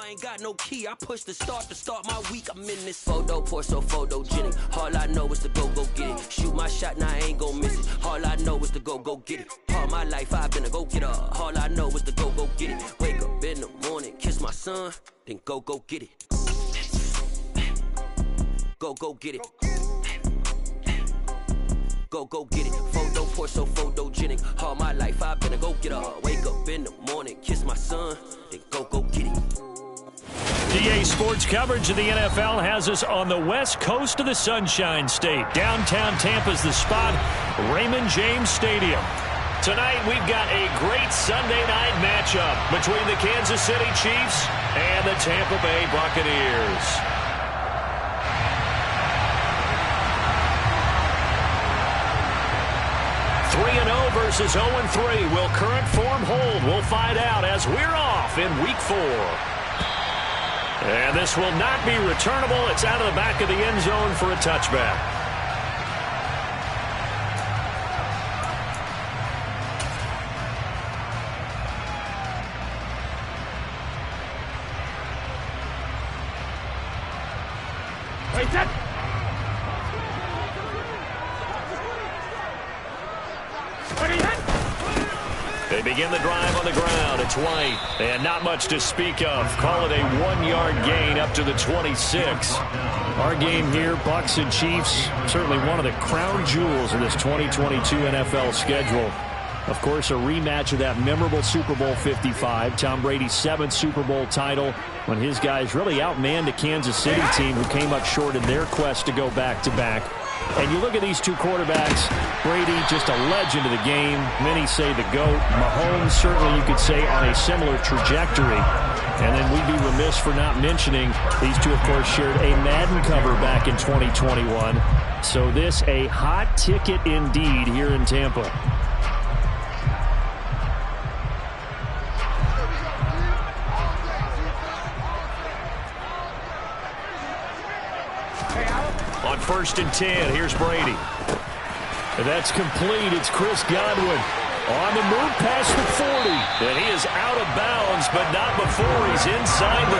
I ain't got no key. I push the start to start my week. I'm in this photo, pour so photogenic. All I know is to go get it. Shoot my shot, now I ain't gon' miss it. All I know is to go get it. All my life I've been a go-getter. All I know is to go get it. Wake up in the morning, kiss my son, then go get it. Go get it. Go get it. Photo, pour so photogenic. All my life I've been a go-getter. Wake up in the morning, kiss my son, then go get it. DA Sports coverage of the NFL has us on the west coast of the Sunshine State. Downtown Tampa's the spot, Raymond James Stadium. Tonight we've got a great Sunday night matchup between the Kansas City Chiefs and the Tampa Bay Buccaneers. 3-0 versus 0-3. Will current form hold? We'll find out as we're off in Week 4. And this will not be returnable. It's out of the back of the end zone for a touchback. Wait, set. They begin the drive on the ground. It's White. And not much to speak of. Call it a 1-yard gain up to the 26. Our game here, Bucs and Chiefs, certainly one of the crown jewels of this 2022 NFL schedule. Of course, a rematch of that memorable Super Bowl 55. Tom Brady's 7th Super Bowl title when his guys really outmanned the Kansas City team who came up short in their quest to go back-to-back. And you look at these two quarterbacks, Brady just a legend of the game. Many say the GOAT. Mahomes, certainly you could say, on a similar trajectory. And then we'd be remiss for not mentioning these two, of course, shared a Madden cover back in 2021. So this a hot ticket indeed here in Tampa. On 1st and 10, here's Brady. And that's complete. It's Chris Godwin on the move past the 40. And he is out of bounds, but not before he's inside the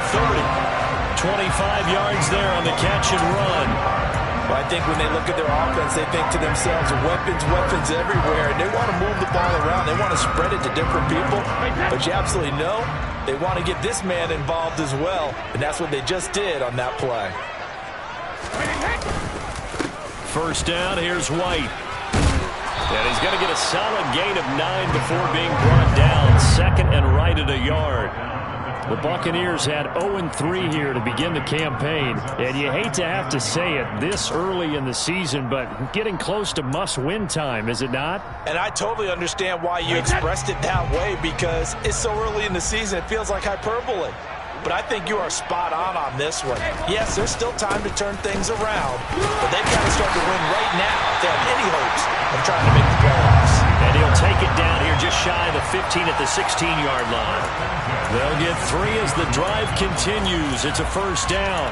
30. 25 yards there on the catch and run. Well, I think when they look at their offense, they think to themselves, weapons everywhere. And they want to move the ball around. They want to spread it to different people. But you absolutely know they want to get this man involved as well. And that's what they just did on that play. 1st down, here's White. And he's going to get a solid gain of 9 before being brought down. 2nd and right at a yard. The Buccaneers had 0-3 here to begin the campaign. And you hate to have to say it this early in the season, but getting close to must-win time, is it not? And I totally understand why you expressed it that way, because it's so early in the season, it feels like hyperbole. But I think you are spot on this one. Yes, there's still time to turn things around, but they've got to start to win right now if they have any hopes of trying to make the playoffs. And he'll take it down here just shy of the 15 at the 16-yard line. They'll get 3 as the drive continues. It's a 1st down.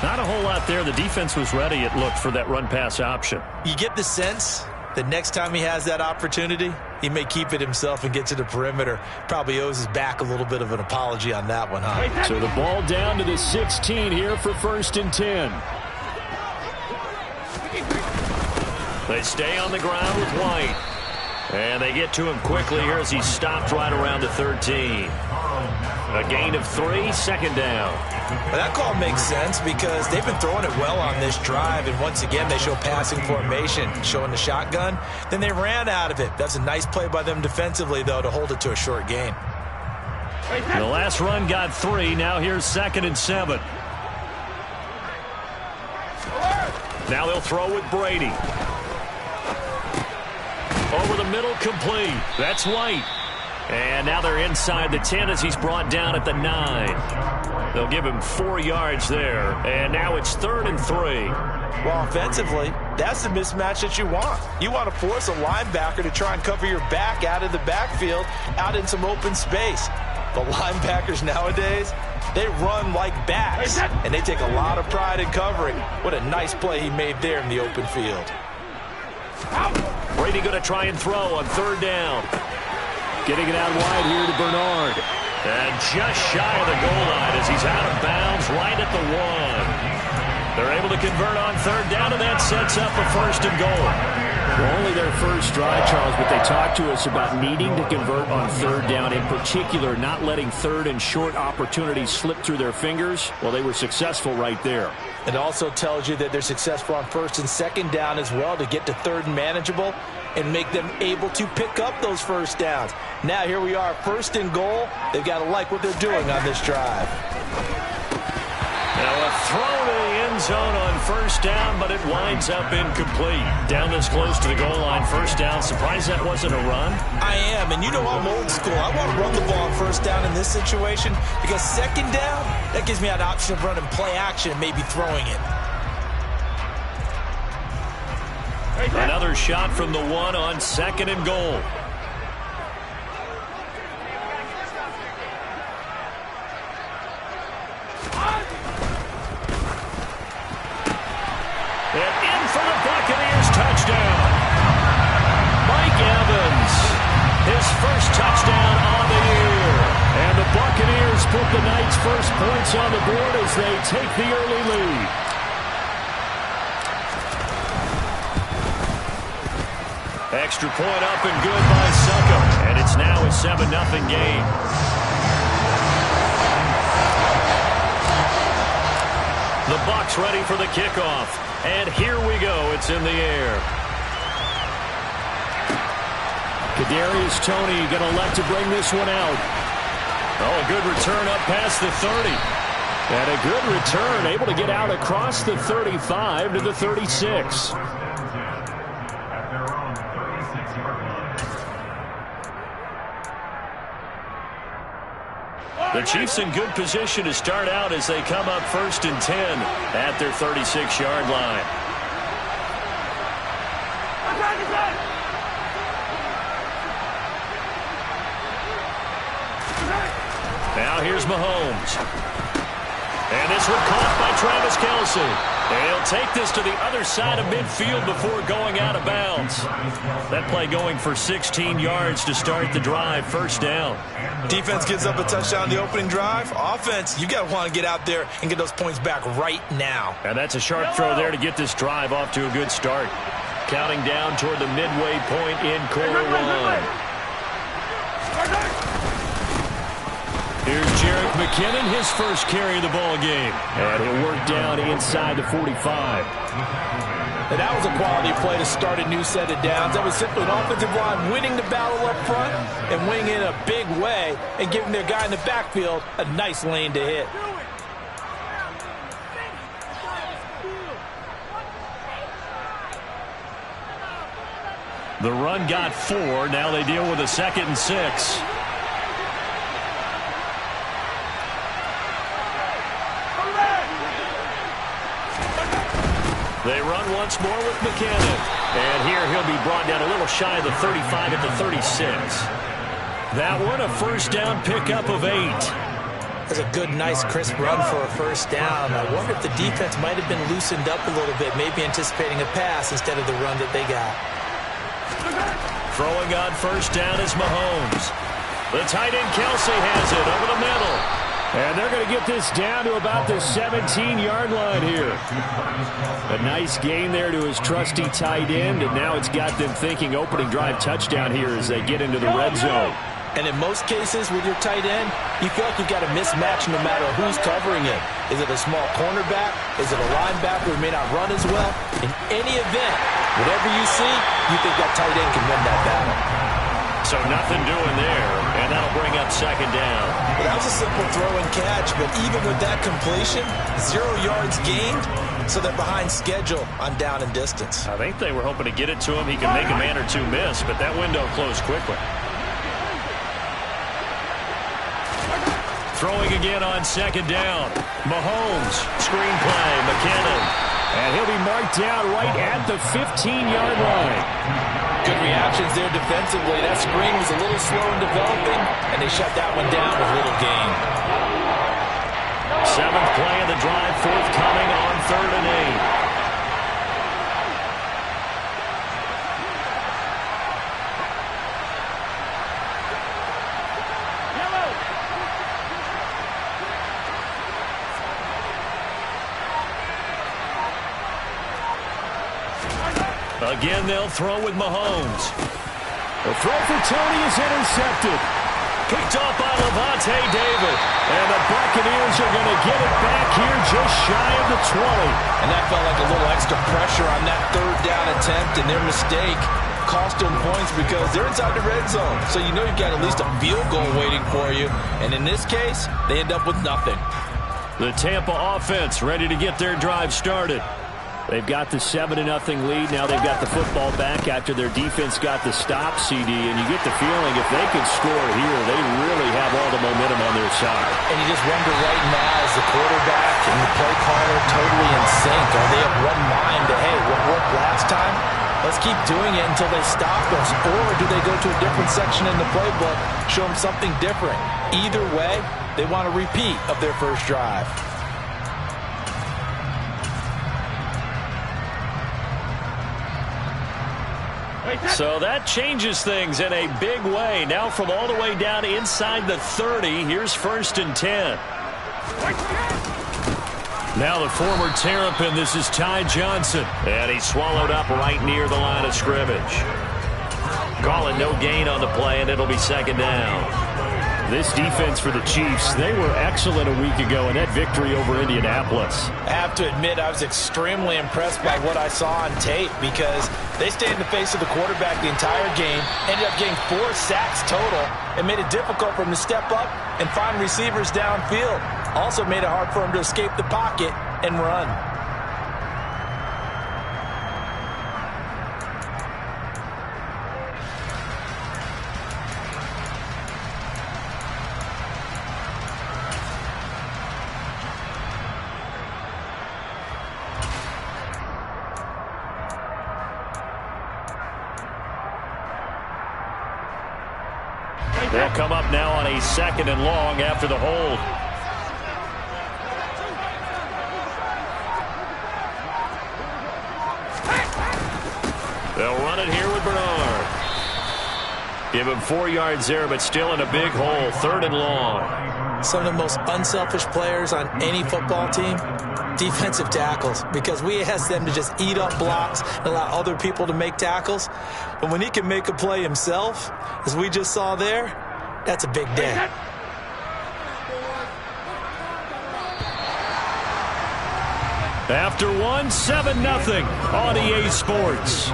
Not a whole lot there. The defense was ready, it looked, for that run-pass option. You get the sense that next time he has that opportunity, he may keep it himself and get to the perimeter. Probably owes his back a little bit of an apology on that one, huh? So the ball down to the 16 here for 1st and 10. They stay on the ground with White. And they get to him quickly here as he stopped right around the 13. A gain of 3, 2nd down. Well, that call makes sense because they've been throwing it well on this drive, and once again they show passing formation, showing the shotgun. Then they ran out of it. That's a nice play by them defensively, though, to hold it to a short gain. The last run got 3. Now here's 2nd and 7. Now they'll throw with Brady. Over the middle, complete. That's White. And now they're inside the 10 as he's brought down at the 9. They'll give him 4 yards there. And now it's 3rd and 3. Well, offensively, that's the mismatch that you want. You want to force a linebacker to try and cover your back out of the backfield, out in some open space. But linebackers nowadays, they run like backs, and they take a lot of pride in covering. What a nice play he made there in the open field. Brady going to try and throw on 3rd down. Getting it out wide here to Bernard. And just shy of the goal line as he's out of bounds right at the 1. They're able to convert on third down, and that sets up a first and goal. Well, only their first drive, Charles, but they talked to us about needing to convert on third down, in particular not letting third and short opportunities slip through their fingers. Well, they were successful right there. It also tells you that they're successful on first and second down as well to get to third and manageable and make them able to pick up those first downs. Now here we are, first and goal. They've got to like what they're doing on this drive. Now a throw to the end zone on first down, but it winds up incomplete. Down this close to the goal line, first down. Surprised that wasn't a run? I am, and you know I'm old school. I want to run the ball on first down in this situation because second down, that gives me an option of running play action and maybe throwing it. Another shot from the 1 on second and goal. And in for the Buccaneers, touchdown. Mike Evans, his first touchdown on the year. And the Buccaneers put the Knights' first points on the board as they take the early lead. Extra point up and good by Succop. And it's now a 7-0 game. The Bucs ready for the kickoff. And here we go. It's in the air. Kadarius Toney going to elect to bring this one out. Oh, a good return up past the 30. And a good return, able to get out across the 35 to the 36. The Chiefs in good position to start out as they come up first and 10 at their 36-yard line. Now here's Mahomes. And this one caught by Travis Kelce. And he'll take this to the other side of midfield before going out of bounds. That play going for 16 yards to start the drive, first down. Defense gives up a touchdown the opening drive. Offense, you got to want to get out there and get those points back right now. And that's a sharp throw there to get this drive off to a good start. Counting down toward the midway point in quarter 1. Here's Jerick McKinnon, his first carry of the ball game. And he'll work down inside the 45. And that was a quality play to start a new set of downs. That was simply an offensive line winning the battle up front and winning in a big way and giving their guy in the backfield a nice lane to hit. The run got 4. Now they deal with a 2nd and 6. They run once more with McKinnon. And here he'll be brought down a little shy of the 35 at the 36. That one a first down pickup of 8. That's a good, nice, crisp run for a first down. I wonder if the defense might have been loosened up a little bit, maybe anticipating a pass instead of the run that they got. Throwing on first down is Mahomes. The tight end Kelce has it over the middle. And they're going to get this down to about the 17-yard line here. A nice gain there to his trusty tight end, and now it's got them thinking opening drive touchdown here as they get into the red zone. And in most cases with your tight end, you feel like you've got a mismatch no matter who's covering it. Is it a small cornerback? Is it a linebacker who may not run as well? In any event, whatever you see, you think that tight end can win that battle. So nothing doing there, and that'll bring up second down. Well, that was a simple throw and catch, but even with that completion, 0 yards gained, so they're behind schedule on down and distance. I think they were hoping to get it to him. He could make a man or two miss, but that window closed quickly. Throwing again on second down. Mahomes, screen play, McKinnon. And he'll be marked down right at the 15-yard line. Good reactions there defensively. That screen was a little slow in developing, and they shut that one down with little gain. 7th play of the drive, forthcoming on 3rd and 8. Again, they'll throw with Mahomes. The throw for Tony is intercepted. Picked off by Lavonte David. And the Buccaneers are going to get it back here just shy of the 20. And that felt like a little extra pressure on that third down attempt, and their mistake cost them points because they're inside the red zone. So you know you've got at least a field goal waiting for you. And in this case, they end up with nothing. The Tampa offense ready to get their drive started. They've got the 7-0 lead. Now they've got the football back after their defense got the stop, CD. And you get the feeling if they could score here, they really have all the momentum on their side. And you just wonder right now, is the quarterback and the play caller totally in sync? Are they of one mind that, hey, what worked last time? Let's keep doing it until they stop us. Or do they go to a different section in the playbook, show them something different? Either way, they want a repeat of their first drive. So that changes things in a big way. Now from all the way down inside the 30, here's 1st and 10. Now the former Terrapin, this is Ty Johnson. And he's swallowed up right near the line of scrimmage. Calling no gain on the play, and it'll be 2nd down. This defense for the Chiefs, they were excellent a week ago in that victory over Indianapolis. I have to admit, I was extremely impressed by what I saw on tape because they stayed in the face of the quarterback the entire game, ended up getting 4 sacks total, and made it difficult for him to step up and find receivers downfield. Also made it hard for him to escape the pocket and run. They'll come up now on a 2nd and long after the hold. They'll run it here with Bernard. Give him 4 yards there, but still in a big hole. 3rd and long. Some of the most unselfish players on any football team, defensive tackles, because we ask them to just eat up blocks and allow other people to make tackles. But when he can make a play himself, as we just saw there, that's a big day. After one, 7-0 on EA Sports.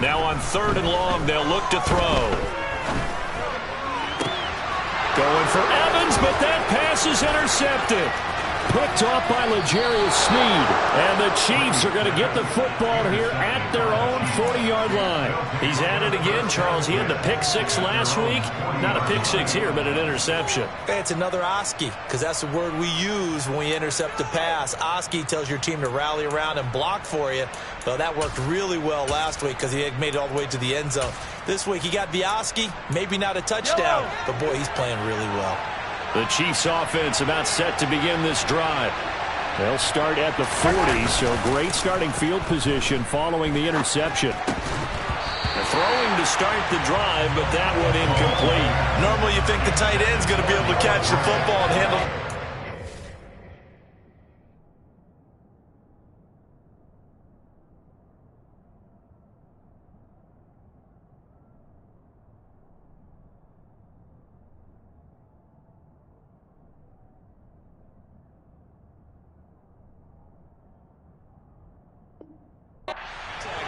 Now on 3rd and long, they'll look to throw. Going for Evans, but that pass is intercepted. Picked off by L'Jarius Sneed. And the Chiefs are going to get the football here at their own 40-yard line. He's at it again, Charles. He had the pick 6 last week. Not a pick 6 here, but an interception. It's another Oski, because that's the word we use when we intercept a pass. Oski tells your team to rally around and block for you. Well, that worked really well last week because he had made it all the way to the end zone. This week he got the Oski, maybe not a touchdown, but boy, he's playing really well. The Chiefs offense about set to begin this drive. They'll start at the 40, so great starting field position following the interception. They're throwing to start the drive, but that one incomplete. Normally you think the tight end's going to be able to catch the football and handle.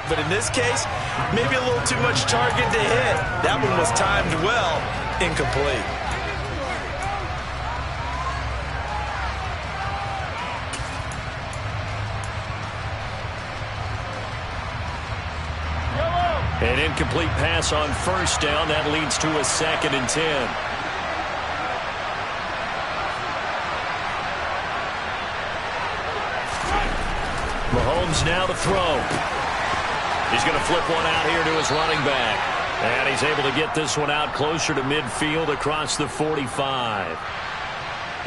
But in this case, maybe a little too much target to hit. That one was timed well, incomplete. An incomplete pass on 1st down. That leads to a 2nd and 10. Mahomes now to throw. He's going to flip one out here to his running back. And he's able to get this one out closer to midfield across the 45.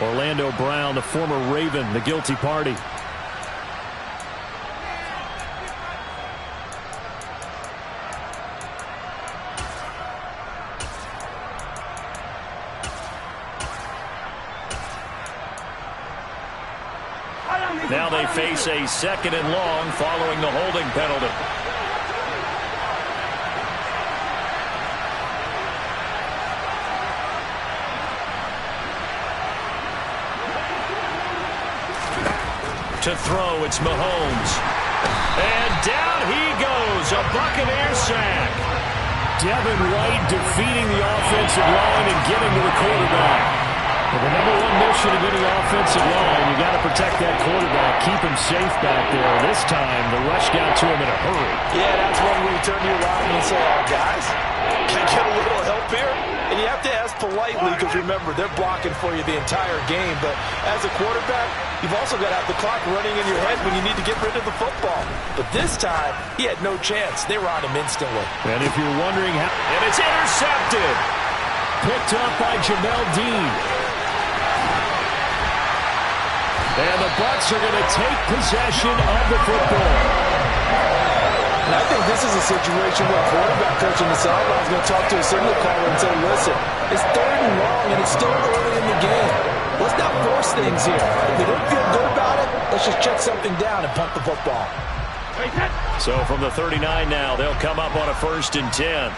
Orlando Brown, the former Raven, the guilty party. Now they face a 2nd and long following the holding penalty. To throw, it's Mahomes. And down he goes, a Buccaneer sack. Devin White defeating the offensive line and getting to the quarterback. Well, the number one mission of any offensive line, you got to protect that quarterback, keep him safe back there. This time, the rush got to him in a hurry. Yeah, that's when we turn to your lineman and say, oh, guys, can I get a little help here? And you have to ask politely because, remember, they're blocking for you the entire game. But as a quarterback, you've also got to have the clock running in your head when you need to get rid of the football. But this time, he had no chance. They were on him instantly. And if you're wondering how... And it's intercepted. Picked up by Jamel Dean. And the Bucs are going to take possession of the football. And I think this is a situation where a quarterback coach in the sideline is going to talk to a signal caller and say, listen, it's 3rd and long and it's still early in the game. Let's not force things here. If they don't feel good about it, let's just check something down and punt the football. So from the 39 now, they'll come up on a 1st and 10.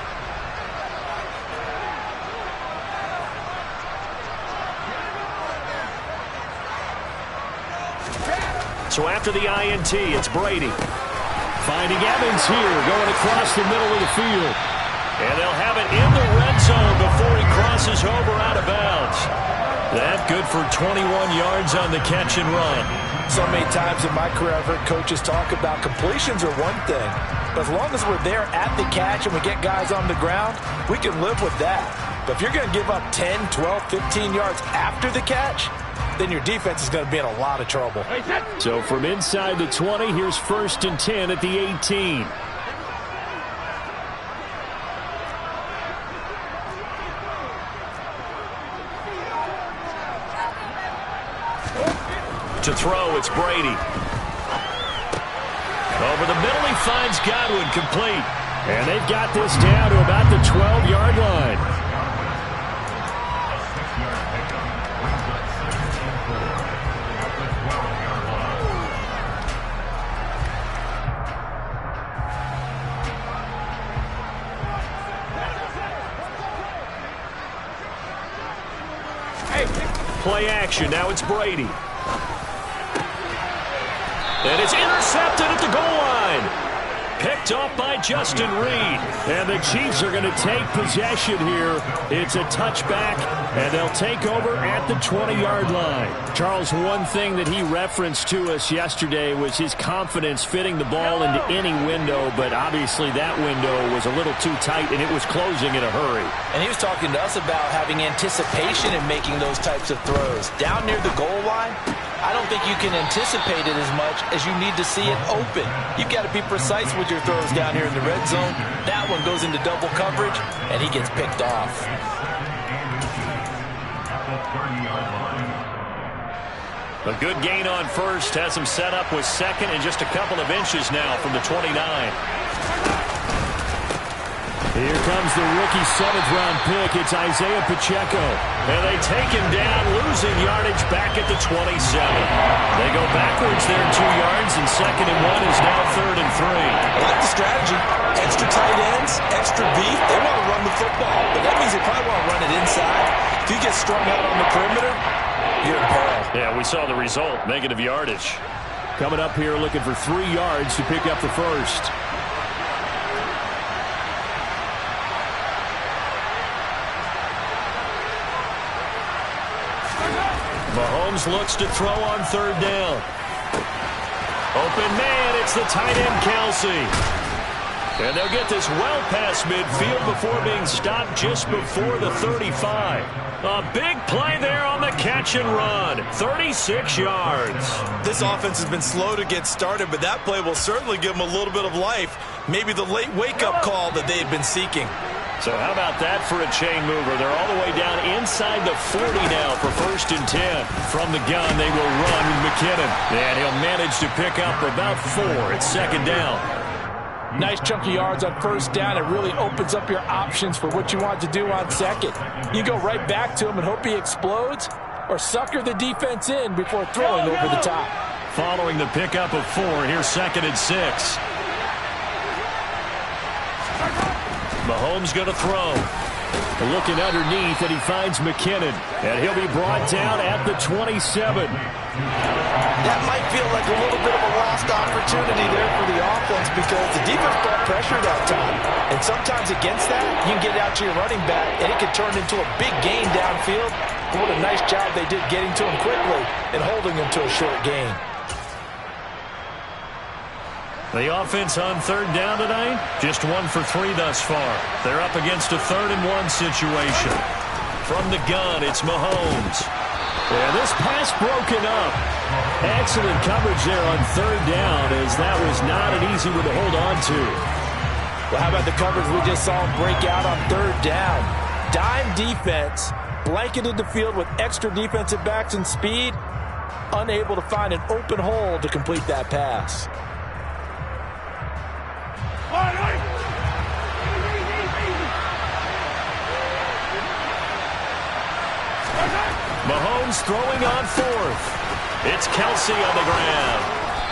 So after the INT, it's Brady. Finding Evans here, going across the middle of the field. And they'll have it in the red zone before he crosses over out of bounds. That good for 21 yards on the catch and run. So many times in my career I've heard coaches talk about completions are one thing. But as long as we're there at the catch and we get guys on the ground, we can live with that. But if you're going to give up 10, 12, 15 yards after the catch, then your defense is going to be in a lot of trouble. So from inside the 20, here's 1st and 10 at the 18. To throw, it's Brady. Over the middle, he finds Godwin, complete. And they've got this down to about the 12-yard line. Play action, now it's Brady. And it's intercepted at the goal line. Picked off by Justin Reed. And the Chiefs are going to take possession here. It's a touchback, and they'll take over at the 20-yard line. Charles, one thing that he referenced to us yesterday was his confidence fitting the ball into any window, but obviously that window was a little too tight, and it was closing in a hurry. And he was talking to us about having anticipation in making those types of throws. Down near the goal line, I don't think you can anticipate it as much as you need to see it open. You've got to be precise with your throws down here in the red zone. That one goes into double coverage, and he gets picked off. A good gain on 1st, has him set up with 2nd and just a couple of inches now from the 29. Here comes the rookie 7th-round pick. It's Isaiah Pacheco. And they take him down, losing yardage back at the 27. They go backwards there 2 yards, and 2nd and 1 is now 3rd and 3. I like the strategy. Extra tight ends, extra beef. They want to run the football, but that means they probably want to run it inside. If you get strung out on the perimeter, you're in peril. Yeah, we saw the result, negative yardage. Coming up here looking for 3 yards to pick up the 1st. Mahomes looks to throw on 3rd down. Open man, it's the tight end Kelsey. And they'll get this well past midfield before being stopped just before the 35. A big play there on the catch and run. 36 yards. This offense has been slow to get started, but that play will certainly give them a little bit of life. Maybe the late wake-up call that they had been seeking. So how about that for a chain mover? They're all the way down inside the 40 now for 1st and 10. From the gun, they will run with McKinnon. And he'll manage to pick up about 4. It's 2nd down. Nice chunky yards on 1st down. It really opens up your options for what you want to do on 2nd. You go right back to him and hope he explodes, or sucker the defense in before throwing over the top. Following the pickup of 4, here's 2nd and 6. Mahomes going to throw. Looking underneath, and he finds McKinnon. And he'll be brought down at the 27. That might feel like a little bit of a lost opportunity there for the offense because the defense brought pressure that time. And sometimes against that, you can get it out to your running back, and it can turn into a big gain downfield. But what a nice job they did getting to him quickly and holding him to a short gain. The offense on 3rd down tonight, just 1 for 3 thus far. They're up against a 3rd and 1 situation. From the gun, it's Mahomes. And this pass broken up. Excellent coverage there on 3rd down, as that was not an easy one to hold on to. Well, how about the coverage we just saw him break out on 3rd down? Dime defense, blanketed the field with extra defensive backs and speed, unable to find an open hole to complete that pass. Mahomes throwing on 4th. It's Kelsey on the ground.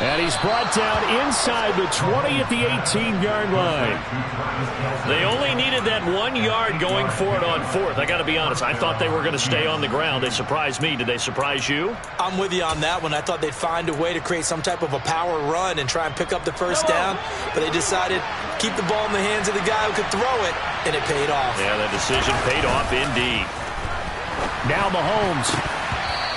And he's brought down inside the 20 at the 18-yard line. They only needed that 1 yard going for it on 4th. I got to be honest, I thought they were going to stay on the ground. They surprised me. Did they surprise you? I'm with you on that one. I thought they'd find a way to create some type of a power run and try and pick up the 1st down, but they decided to keep the ball in the hands of the guy who could throw it, and it paid off. Yeah, the decision paid off indeed. Now Mahomes.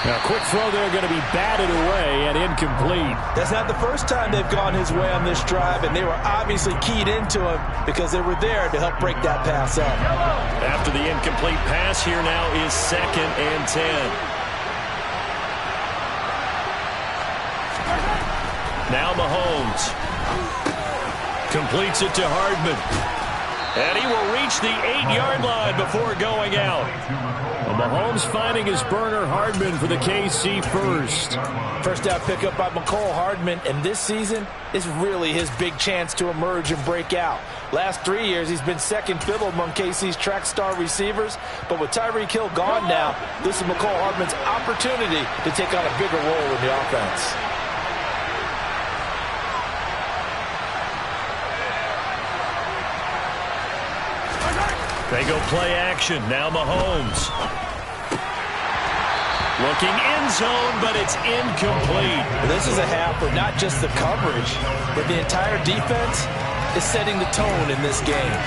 A quick throw there, going to be batted away and incomplete. That's not the first time they've gone his way on this drive, and they were obviously keyed into him because they were there to help break that pass up. After the incomplete pass, here now is 2nd and 10. Now Mahomes completes it to Hardman. And he will reach the 8-yard line before going out. Mahomes finding his burner, Hardman, for the KC first. First down pickup by McCole Hardman, and this season is really his big chance to emerge and break out. Last 3 years, he's been second fiddle among KC's track star receivers, but with Tyreek Hill gone now, this is McCole Hardman's opportunity to take on a bigger role in the offense. They go play action. Now Mahomes. Looking end zone, but it's incomplete. This is a half where not just the coverage, but the entire defense is setting the tone in this game.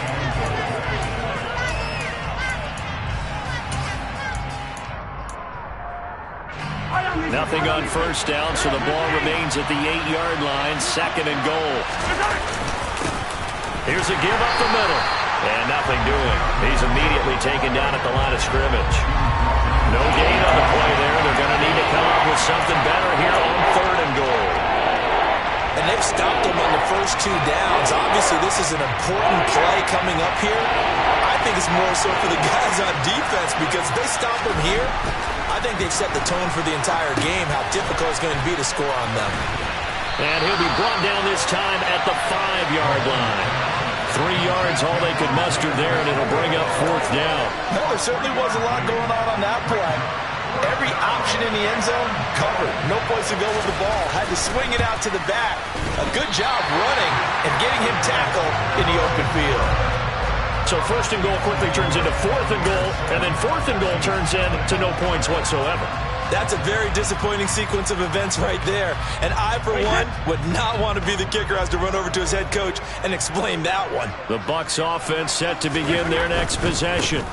Nothing on 1st down, so the ball remains at the 8-yard line. 2nd and goal. Here's a give up the middle. And nothing doing. He's immediately taken down at the line of scrimmage. No gain on the play there. They're going to need to come up with something better here on 3rd and goal. And they've stopped him on the first 2 downs. Obviously, this is an important play coming up here. I think it's more so for the guys on defense because if they stop him here, I think they've set the tone for the entire game, how difficult it's going to be to score on them. And he'll be brought down this time at the 5-yard line. 3 yards, all they could muster there, and it'll bring up 4th down. No, there certainly was a lot going on that play. Every option in the end zone covered. No place to go with the ball. Had to swing it out to the back. A good job running and getting him tackled in the open field. So 1st and goal quickly turns into 4th and goal, and then 4th and goal turns into no points whatsoever. That's a very disappointing sequence of events right there. And I, for one, would not want to be the kicker who has to run over to his head coach and explain that one. The Bucs offense set to begin their next possession.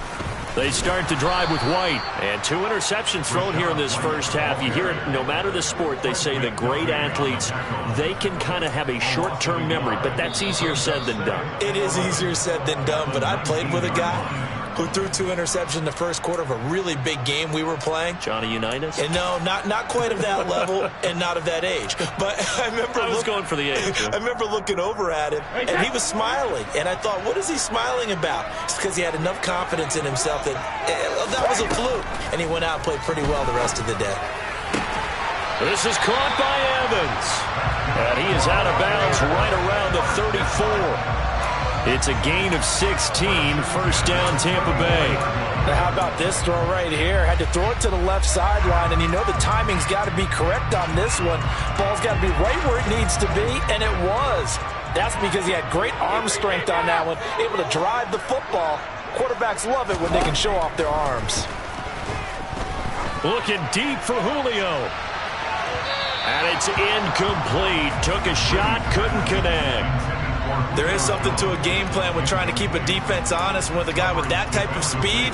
They start the drive with White. And 2 interceptions thrown here in this first half. You hear it no matter the sport. They say the great athletes, they can kind of have a short-term memory, but that's easier said than done. It is easier said than done, but I played with a guy who threw 2 interceptions in the first quarter of a really big game we were playing. Johnny Unitas? And no, not quite of that level and not of that age. But I remember I was going for the age. I remember looking over at him, and he was smiling. And I thought, what is he smiling about? It's because he had enough confidence in himself that was a fluke. And he went out and played pretty well the rest of the day. This is caught by Evans. And he is out of bounds right around the 34. It's a gain of 16, first down Tampa Bay. Now how about this throw right here? Had to throw it to the left sideline, and you know the timing's got to be correct on this one. Ball's got to be right where it needs to be, and it was. That's because he had great arm strength on that one, able to drive the football. Quarterbacks love it when they can show off their arms. Looking deep for Julio. And it's incomplete. Took a shot, couldn't connect. There is something to a game plan with trying to keep a defense honest. With a guy with that type of speed,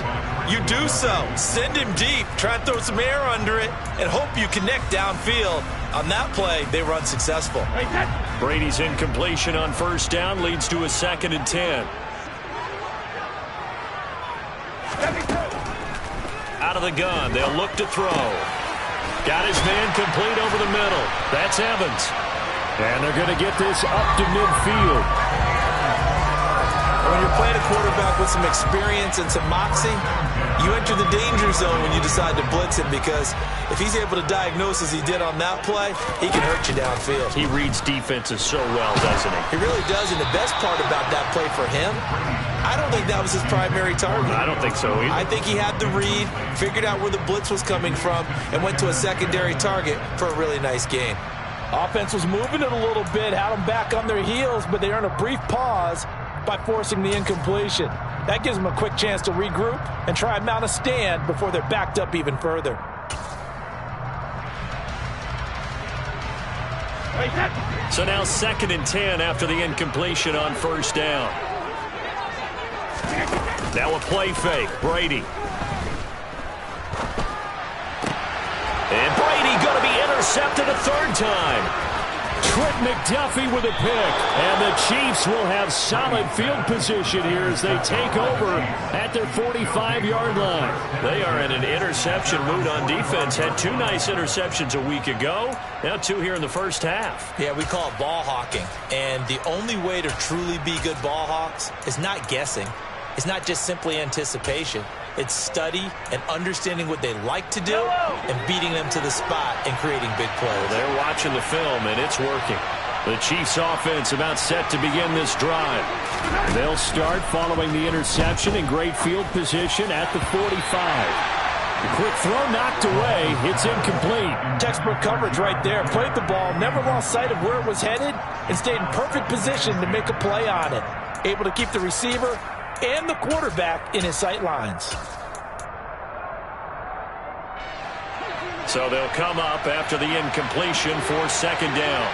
you do so. Send him deep, try and throw some air under it, and hope you connect downfield. On that play, they were unsuccessful. Brady's incompletion on first down leads to a 2nd and 10. Out of the gun, they'll look to throw. Got his man complete over the middle. That's Evans. And they're going to get this up to midfield. When you're playing a quarterback with some experience and some moxie, you enter the danger zone when you decide to blitz him, because if he's able to diagnose as he did on that play, he can hurt you downfield. He reads defenses so well, doesn't he? He really does, and the best part about that play for him, I don't think that was his primary target. I don't think so either. I think he had the read, figured out where the blitz was coming from, and went to a secondary target for a really nice gain. Offense was moving it a little bit, had them back on their heels, but they earned a brief pause by forcing the incompletion. That gives them a quick chance to regroup and try and mount a stand before they're backed up even further. So now 2nd and 10 after the incompletion on first down. Now a play fake, Brady. And Brady going to be intercepted a 3rd time. Trent McDuffie with a pick. And the Chiefs will have solid field position here as they take over at their 45-yard line. They are in an interception mood on defense. Had 2 nice interceptions a week ago. Now 2 here in the first half. Yeah, we call it ball hawking. And the only way to truly be good ball hawks is not guessing. It's not just simply anticipation. It's study and understanding what they like to do and beating them to the spot and creating big plays. They're watching the film, and it's working. The Chiefs offense about set to begin this drive. They'll start following the interception in great field position at the 45. The quick throw knocked away. It's incomplete. Textbook coverage right there. Played the ball, never lost sight of where it was headed, and stayed in perfect position to make a play on it. Able to keep the receiver and the quarterback in his sight lines. So they'll come up after the incompletion for 2nd down.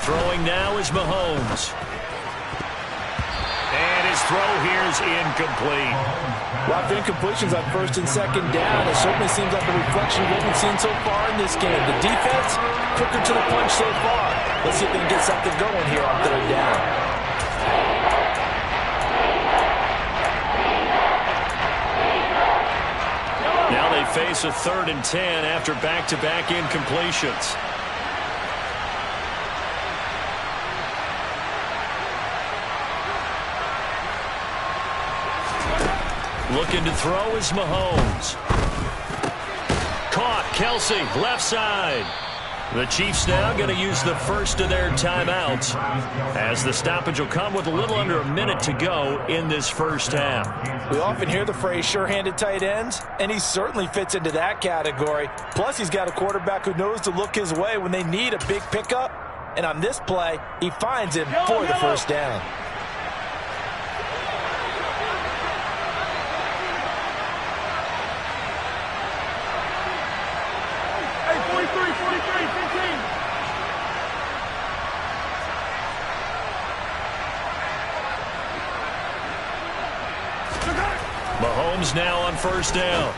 Throwing now is Mahomes. And his throw here is incomplete. A lot of incompletions on 1st and 2nd down. It certainly seems like a reflection of what we've seen so far in this game. The defense, quicker to the punch so far. Let's see if they can get something going here on 3rd down. Now they face a 3rd and 10 after back-to-back incompletions. Looking to throw is Mahomes. Caught, Kelsey, left side. The Chiefs now going to use the first of their timeouts as the stoppage will come with a little under a minute to go in this first half. We often hear the phrase sure-handed tight ends, and he certainly fits into that category. Plus, he's got a quarterback who knows to look his way when they need a big pickup. And on this play, he finds him for the first down. Mahomes now on first down.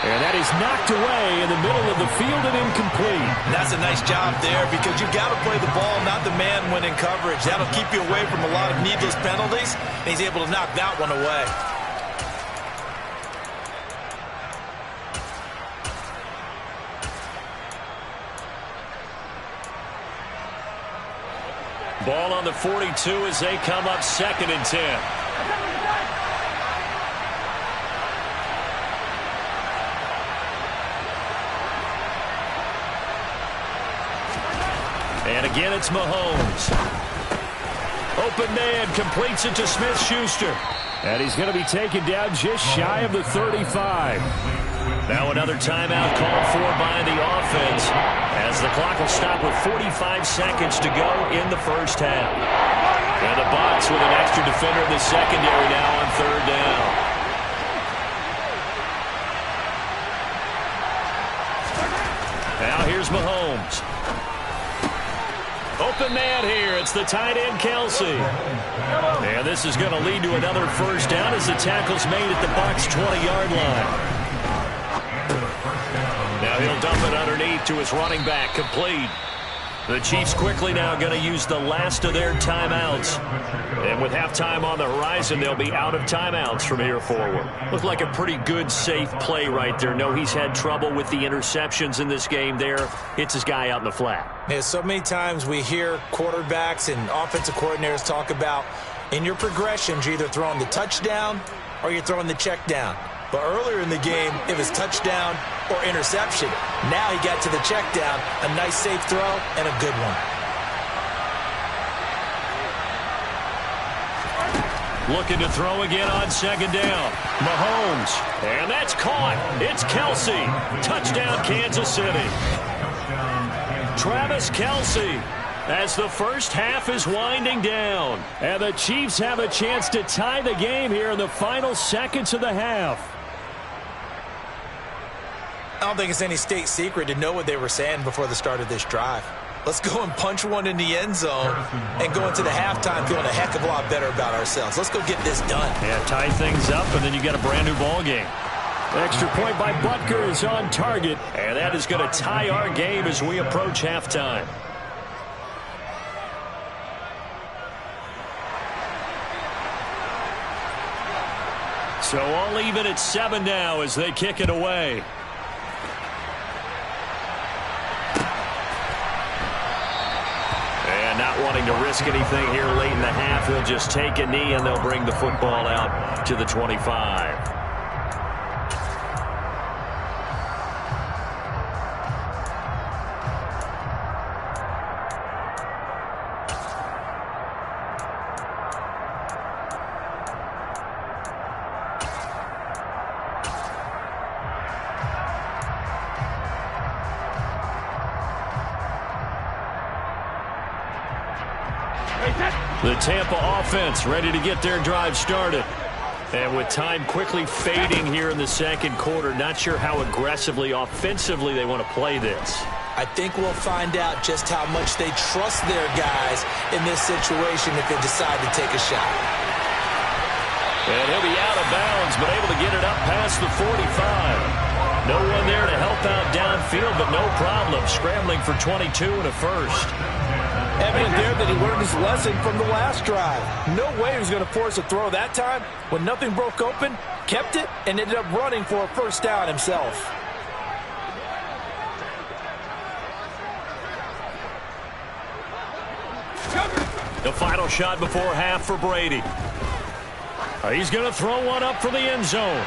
And that is knocked away in the middle of the field and incomplete. That's a nice job there because you've got to play the ball, not the man when in coverage. That'll keep you away from a lot of needless penalties, and he's able to knock that one away. Ball on the 42 as they come up 2nd and 10. And again, it's Mahomes. Open man, completes it to Smith-Schuster. And he's going to be taken down just shy of the 35. Now another timeout called for by the offense as the clock will stop with 45 seconds to go in the first half. And the Bucs with an extra defender in the secondary now on 3rd down. Now here's Mahomes. Open man here. It's the tight end, Kelce. And this is going to lead to another first down as the tackle's made at the Bucs' 20-yard line. Now he'll dump it underneath to his running back. Complete. The Chiefs quickly now going to use the last of their timeouts. And with halftime on the horizon, they'll be out of timeouts from here forward. Looked like a pretty good, safe play right there. No, he's had trouble with the interceptions in this game there. Hits his guy out in the flat. Yeah, so many times we hear quarterbacks and offensive coordinators talk about in your progressions, you're either throwing the touchdown or you're throwing the check down. But earlier in the game, it was touchdown or interception. Now he got to the check down, a nice safe throw, and a good one. Looking to throw again on 2nd down. Mahomes. And that's caught. It's Kelce. Touchdown, Kansas City. Travis Kelce as the first half is winding down. And the Chiefs have a chance to tie the game here in the final seconds of the half. I don't think it's any state secret to know what they were saying before the start of this drive. Let's go and punch one in the end zone and go into the halftime feeling a heck of a lot better about ourselves. Let's go get this done. Yeah, tie things up, and then you got a brand-new ball game. Extra point by Butker is on target. And that is going to tie our game as we approach halftime. So all even at 7 now as they kick it away. And not wanting to risk anything here late in the half, he'll just take a knee and they'll bring the football out to the 25. The Tampa offense ready to get their drive started. And with time quickly fading here in the second quarter, not sure how aggressively, offensively they want to play this. I think we'll find out just how much they trust their guys in this situation if they decide to take a shot. And he'll be out of bounds, but able to get it up past the 45. No one there to help out downfield, but no problem. Scrambling for 22 and a first. Evident there that he learned his lesson from the last drive. No way he was going to force a throw that time. When nothing broke open, kept it, and ended up running for a first down himself. The final shot before half for Brady. He's going to throw one up for the end zone.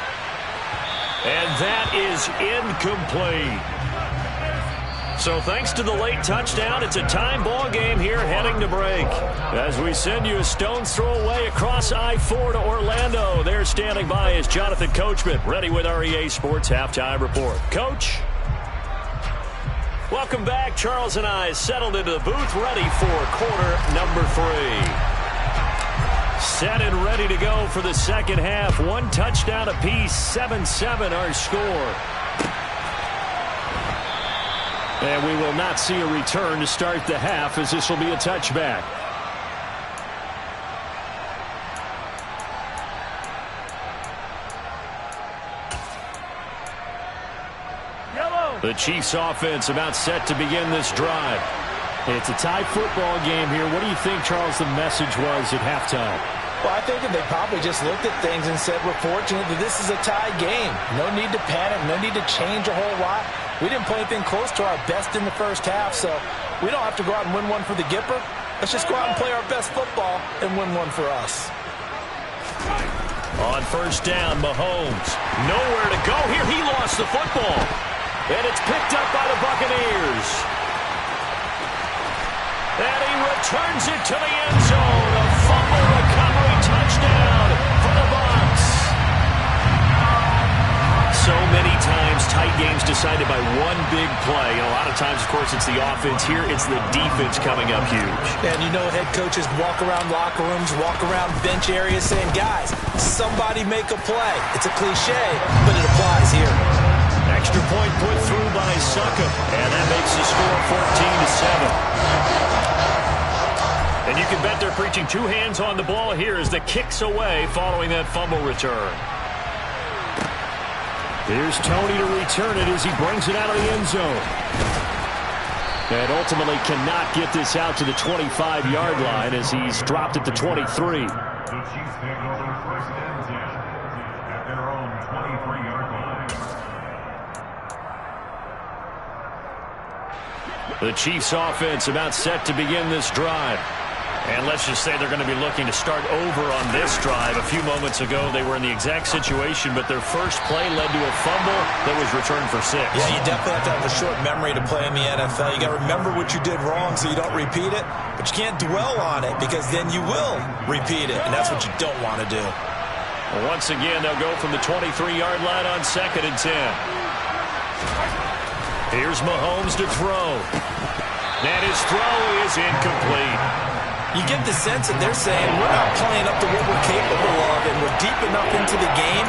And that is incomplete. So thanks to the late touchdown, it's a time ball game here heading to break. As we send you a stone's throw away across I-4 to Orlando. There standing by is Jonathan Coachman, ready with our EA Sports Halftime Report. Coach? Welcome back. Charles and I settled into the booth, ready for quarter number 3. Set and ready to go for the second half. One touchdown apiece, 7-7 our score. And we will not see a return to start the half, as this will be a touchback. The Chiefs offense about set to begin this drive. It's a tie football game here. What do you think, Charles, the message was at halftime? Well, I think they probably just looked at things and said, we're fortunate that this is a tie game. No need to panic, no need to change a whole lot. We didn't play anything close to our best in the first half, so we don't have to go out and win one for the Gipper. Let's just go out and play our best football and win one for us. On first down, Mahomes. Nowhere to go here. He lost the football. And it's picked up by the Buccaneers. And he returns it to the end zone. A fumble recovery touchdown for the Bucs. So many times, tight games decided by one big play. And a lot of times, of course, it's the offense. Here, it's the defense coming up huge. And you know head coaches walk around locker rooms, walk around bench areas saying, guys, somebody make a play. It's a cliche, but it applies here. Extra point put through by Succop. And that makes the score 14-7. And you can bet they're preaching two hands on the ball here as the kick's away following that fumble return. Here's Tony to return it as he brings it out of the end zone. And ultimately cannot get this out to the 25-yard line as he's dropped at the 23. The Chiefs take over first and 10 at their own 23-yard line. The Chiefs offense about set to begin this drive. And let's just say they're going to be looking to start over on this drive. A few moments ago, they were in the exact situation, but their first play led to a fumble that was returned for 6. Yeah, you definitely have to have a short memory to play in the NFL. You got to remember what you did wrong so you don't repeat it, but you can't dwell on it because then you will repeat it, and that's what you don't want to do. Well, once again, they'll go from the 23-yard line on 2nd and 10. Here's Mahomes to throw. And his throw is incomplete. You get the sense that they're saying we're not playing up to what we're capable of, and we're deep enough into the game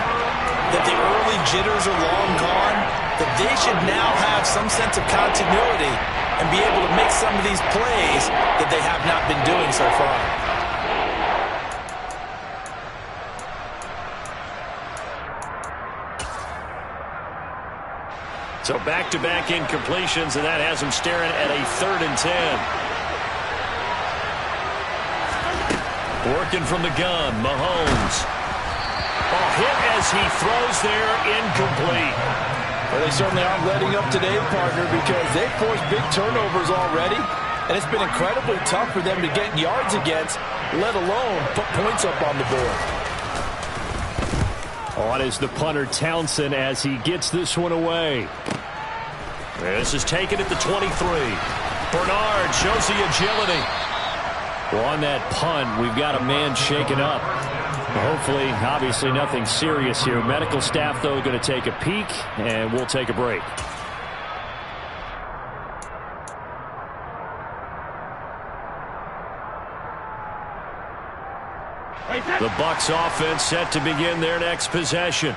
that the early jitters are long gone, that they should now have some sense of continuity and be able to make some of these plays that they have not been doing so far. So back-to-back incompletions, and that has them staring at a 3rd and 10. Working from the gun, Mahomes. Hit as he throws there, incomplete. Well, they certainly aren't letting up today, partner, because they've forced big turnovers already, and it's been incredibly tough for them to get yards against, let alone put points up on the board. On is the punter, Townsend, as he gets this one away. This is taken at the 23. Bernard shows the agility. Well, on that punt, we've got a man shaken up. Hopefully, obviously, nothing serious here. Medical staff, though, going to take a peek, and we'll take a break. The Bucs offense set to begin their next possession.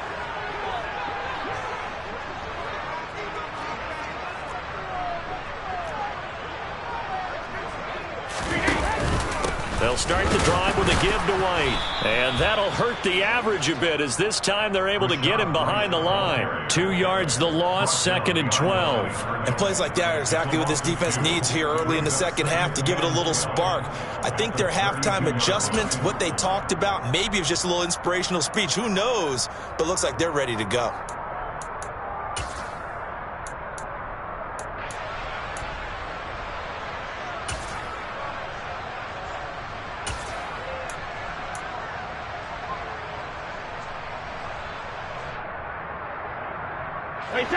They'll start the drive with a give to White. And that'll hurt the average a bit as this time they're able to get him behind the line. 2 yards the loss, 2nd and 12. And plays like that are exactly what this defense needs here early in the second half to give it a little spark. I think their halftime adjustments, what they talked about, maybe it was just a little inspirational speech. Who knows? But looks like they're ready to go.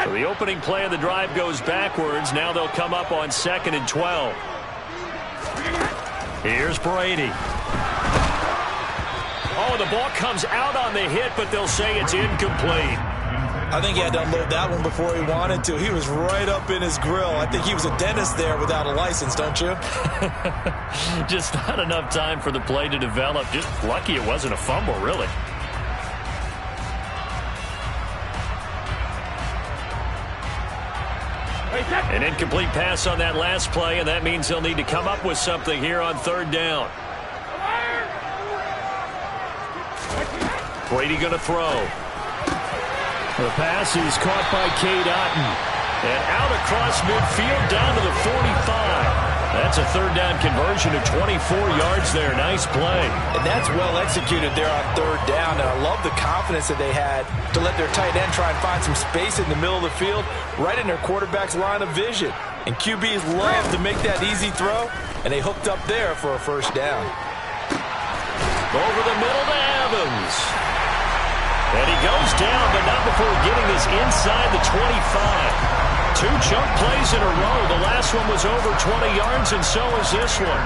So the opening play of the drive goes backwards. Now they'll come up on 2nd and 12. Here's Brady. Oh, the ball comes out on the hit, but they'll say it's incomplete. I think he had to unload that one before he wanted to. He was right up in his grill. I think he was a dentist there without a license, don't you? Just not enough time for the play to develop. Just lucky it wasn't a fumble, really. An incomplete pass on that last play, and that means they'll need to come up with something here on 3rd down. Brady going to throw. The pass is caught by Cade Otton. And out across midfield down to the 45. That's a third down conversion of 24 yards there. Nice play. And that's well executed there on third down. And I love the confidence that they had to let their tight end try and find some space in the middle of the field, right in their quarterback's line of vision. And QBs love to make that easy throw, and they hooked up there for a first down. Over the middle to Evans. And he goes down, but not before getting this inside the 25. 2 chunk plays in a row. The last one was over 20 yards, and so is this one.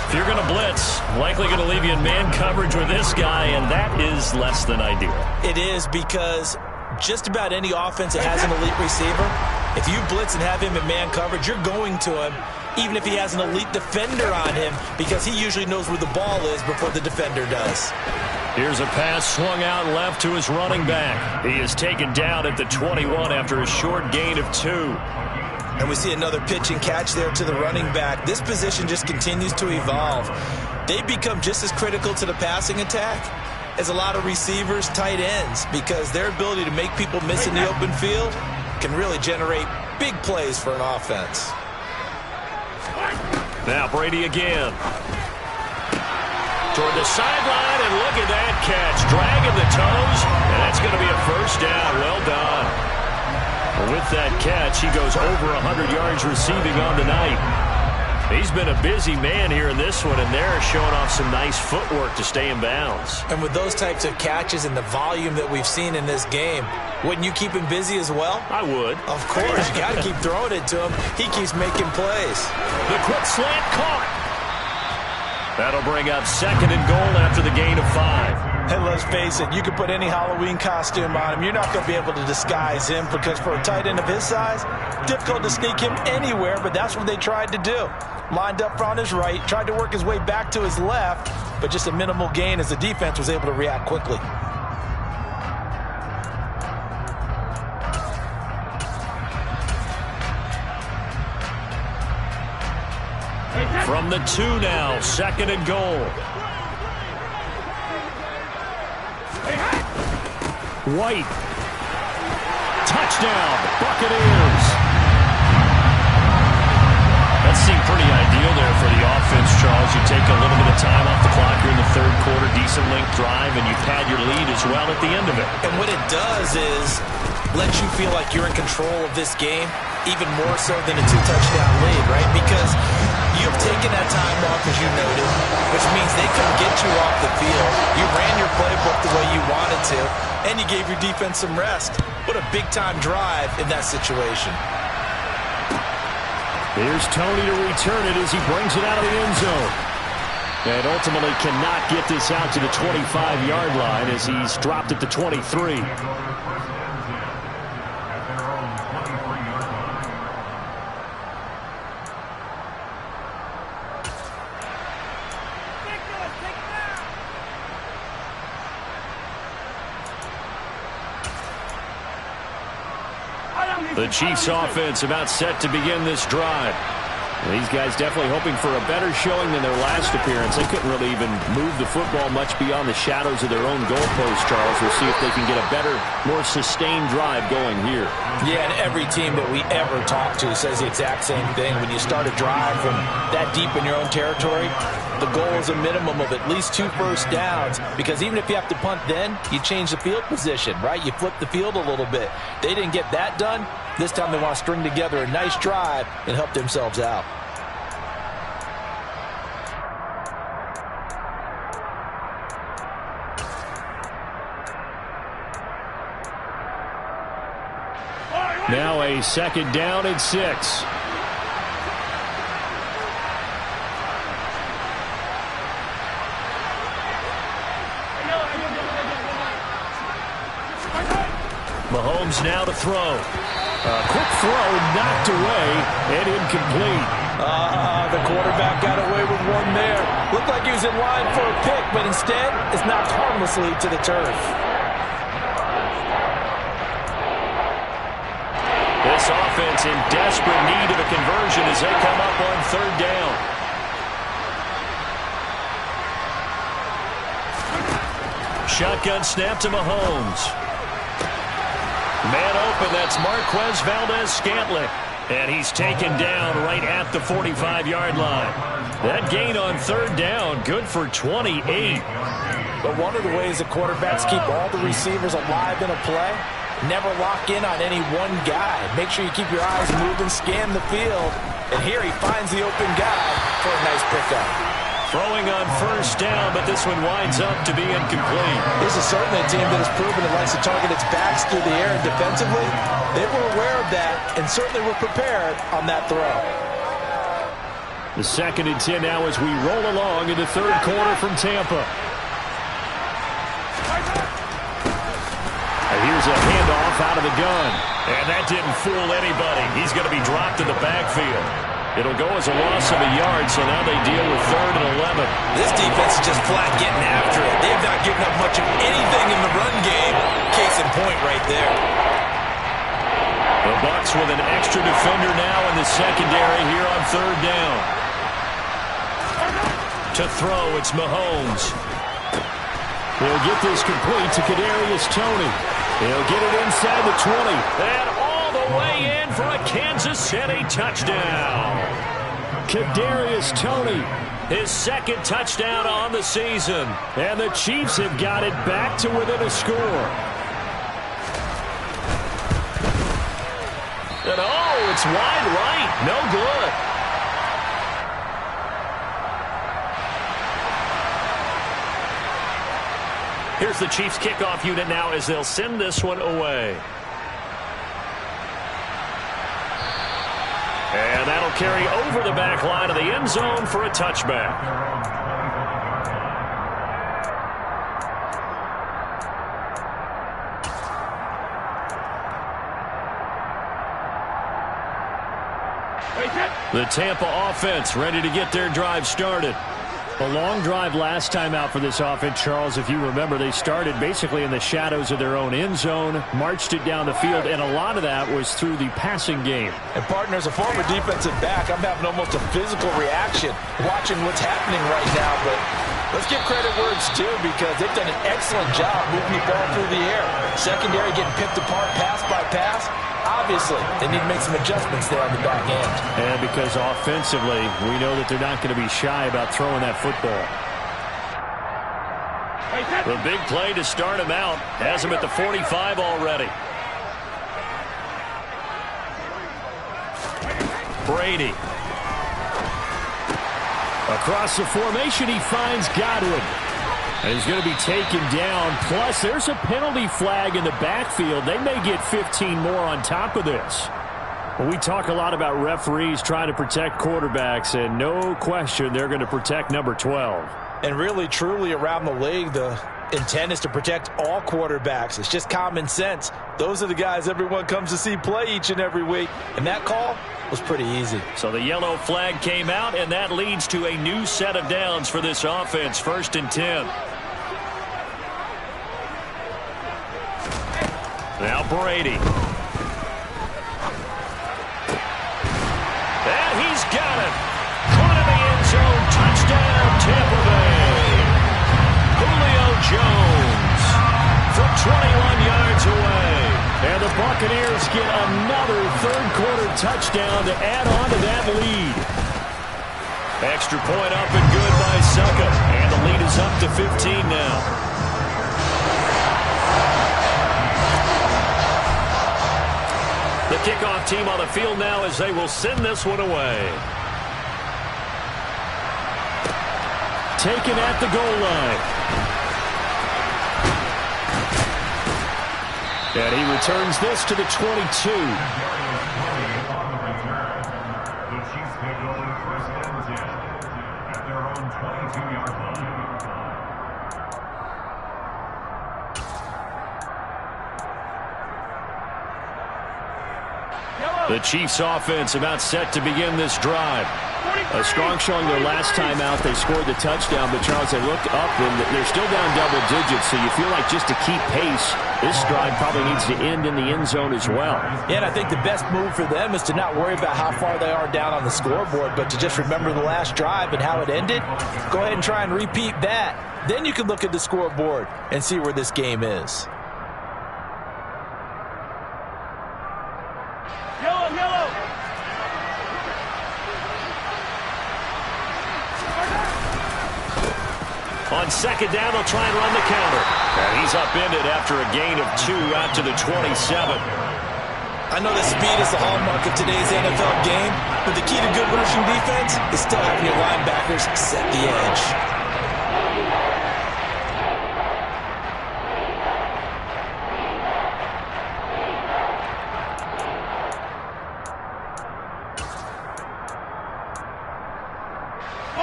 If you're going to blitz, likely going to leave you in man coverage with this guy, and that is less than ideal. It is, because just about any offense that has an elite receiver, if you blitz and have him in man coverage, you're going to him, even if he has an elite defender on him, because he usually knows where the ball is before the defender does. Here's a pass swung out left to his running back. He is taken down at the 21 after a short gain of 2. And we see another pitch and catch there to the running back. This position just continues to evolve. They become just as critical to the passing attack as a lot of receivers, tight ends, because their ability to make people miss in the open field can really generate big plays for an offense. Now Brady again. Toward the sideline, and look at that catch. Dragging the toes, and that's going to be a first down. Well done. With that catch, he goes over 100 yards receiving on the night. He's been a busy man here in this one, and they're showing off some nice footwork to stay in bounds. And with those types of catches and the volume that we've seen in this game, wouldn't you keep him busy as well? I would. Of course. You got to keep throwing it to him. He keeps making plays. The quick slant caught. That'll bring up 2nd and goal after the gain of 5. And let's face it, you can put any Halloween costume on him. You're not going to be able to disguise him, because for a tight end of his size, difficult to sneak him anywhere, but that's what they tried to do. Lined up on his right, tried to work his way back to his left, but just a minimal gain as the defense was able to react quickly. From the 2 now, 2nd and goal. White. Touchdown, Buccaneers. That seemed pretty ideal there for the offense, Charles. You take a little bit of time off the clock here in the third quarter, decent length drive, and you pad your lead as well at the end of it. And what it does is let you feel like you're in control of this game, even more so than a 2-touchdown lead, right? Because you've taken that time off, as you noted, which means they couldn't get you off the field. You ran your playbook the way you wanted to, and you gave your defense some rest. What a big-time drive in that situation. Here's Tony to return it as he brings it out of the end zone. And ultimately cannot get this out to the 25-yard line as he's dropped at the 23. The Chiefs offense about set to begin this drive. These guys definitely hoping for a better showing than their last appearance. They couldn't really even move the football much beyond the shadows of their own goalpost, Charles. We'll see if they can get a better, more sustained drive going here. Yeah, and every team that we ever talk to says the exact same thing. When you start a drive from that deep in your own territory, the goal is a minimum of at least 2 first downs, because even if you have to punt then, you change the field position, right? You flip the field a little bit. They didn't get that done. This time they want to string together a nice drive and help themselves out. Now a 2nd down and 6. Mahomes now to throw. A quick throw knocked away and incomplete. The quarterback got away with one there. Looked like he was in line for a pick, but instead it's knocked harmlessly to the turf. This offense in desperate need of a conversion as they come up on 3rd down. Shotgun snap to Mahomes. Man open, that's Marquez Valdes-Scantling. And he's taken down right at the 45-yard line. That gain on third down, good for 28. But one of the ways that quarterbacks keep all the receivers alive in a play, never lock in on any one guy. Make sure you keep your eyes moving, scan the field. And here he finds the open guy for a nice pickup. Throwing on first down, but this one winds up to be incomplete. This is certainly a team that has proven it likes to target its backs through the air, and defensively, they were aware of that and certainly were prepared on that throw. The 2nd and 10 now as we roll along in the third quarter from Tampa. And here's a handoff out of the gun. And that didn't fool anybody. He's going to be dropped in the backfield. It'll go as a loss of a yard, so now they deal with 3rd and 11. This defense is just flat getting after it. They have not given up much of anything in the run game. Case in point right there. The Bucs with an extra defender now in the secondary here on 3rd down. To throw, it's Mahomes. They'll get this complete to Kadarius Toney. He'll get it inside the 20. And all the way in for a Kansas City touchdown. Kadarius Toney, his 2nd touchdown on the season. And the Chiefs have got it back to within a score. And oh, it's wide right. No good. Here's the Chiefs kickoff unit now as they'll send this one away. And that'll carry over the back line of the end zone for a touchback. The Tampa offense ready to get their drive started. A long drive last time out for this offense, Charles. If you remember, they started basically in the shadows of their own end zone, marched it down the field, and a lot of that was through the passing game. And, partner, as a former defensive back, I'm having almost a physical reaction watching what's happening right now. But let's give credit where it's due because they've done an excellent job moving the ball through the air. Secondary getting picked apart pass by pass. Obviously, they need to make some adjustments there on the back end. And because offensively, we know that they're not going to be shy about throwing that football. The big play to start him out has him at the 45 already. Brady. Across the formation, he finds Godwin. And he's going to be taken down. Plus, there's a penalty flag in the backfield. They may get 15 more on top of this. Well, we talk a lot about referees trying to protect quarterbacks, and no question they're going to protect number 12. And really, truly, around the league, the intent is to protect all quarterbacks. It's just common sense. Those are the guys everyone comes to see play each and every week. And that call was pretty easy. So the yellow flag came out, and that leads to a new set of downs for this offense. 1st and 10. Now Brady. And he's got it. Caught in the end zone. Touchdown, Tampa Bay. Julio Jones from 21 yards away. And the Buccaneers get another third-quarter touchdown to add on to that lead. Extra point up and good by Succop. And the lead is up to 15 now. The kickoff team on the field now as they will send this one away. Taken at the goal line. And he returns this to the 22. The Chiefs take over 1st and 10 at their own 22-yard line. The Chiefs offense about set to begin this drive. A strong showing their last time out. They scored the touchdown, but Charles, they look up and they're still down double digits, so you feel like just to keep pace, this drive probably needs to end in the end zone as well. Yeah, and I think the best move for them is to not worry about how far they are down on the scoreboard, but to just remember the last drive and how it ended. Go ahead and try and repeat that. Then you can look at the scoreboard and see where this game is. On second down, they'll try and run the counter. And he's upended after a gain of 2 out to the 27. I know that speed is the hallmark of today's NFL game, but the key to good rushing defense is still having your linebackers set the edge.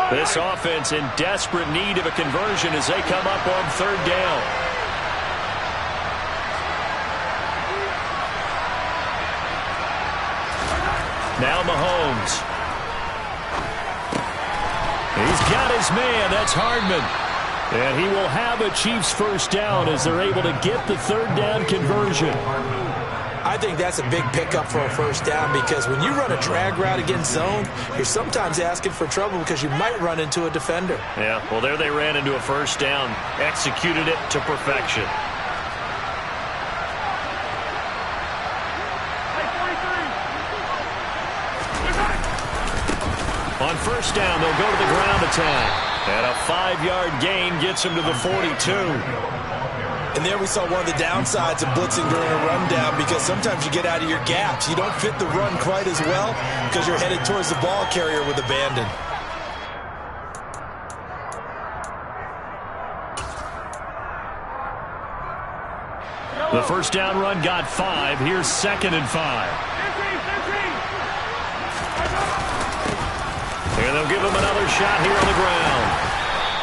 This offense in desperate need of a conversion as they come up on third down. Now Mahomes. He's got his man. That's Hardman. And he will have a Chiefs first down as they're able to get the third down conversion. I think that's a big pickup for a first down because when you run a drag route against zone, you're sometimes asking for trouble because you might run into a defender. Yeah, well, there they ran into a first down, executed it to perfection. On first down, they'll go to the ground attack. And a 5-yard gain gets him to the 42. And there we saw one of the downsides of blitzing during a rundown because sometimes you get out of your gaps. You don't fit the run quite as well because you're headed towards the ball carrier with abandon. The first down run got 5. Here's 2nd and 5. And they'll give him another shot here on the ground.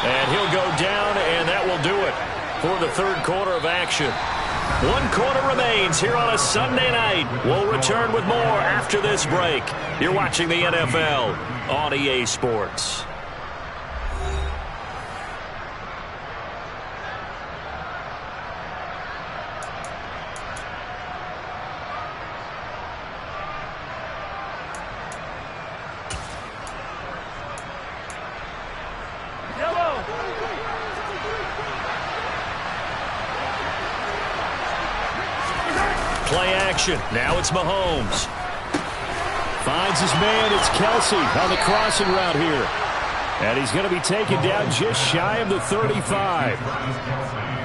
And he'll go down, and that will do it for the third quarter of action. 1 quarter remains here on a Sunday night. We'll return with more after this break. You're watching the NFL on EA Sports. Play action. Now it's Mahomes. Finds his man. It's Kelsey on the crossing route here. And he's going to be taken down just shy of the 35.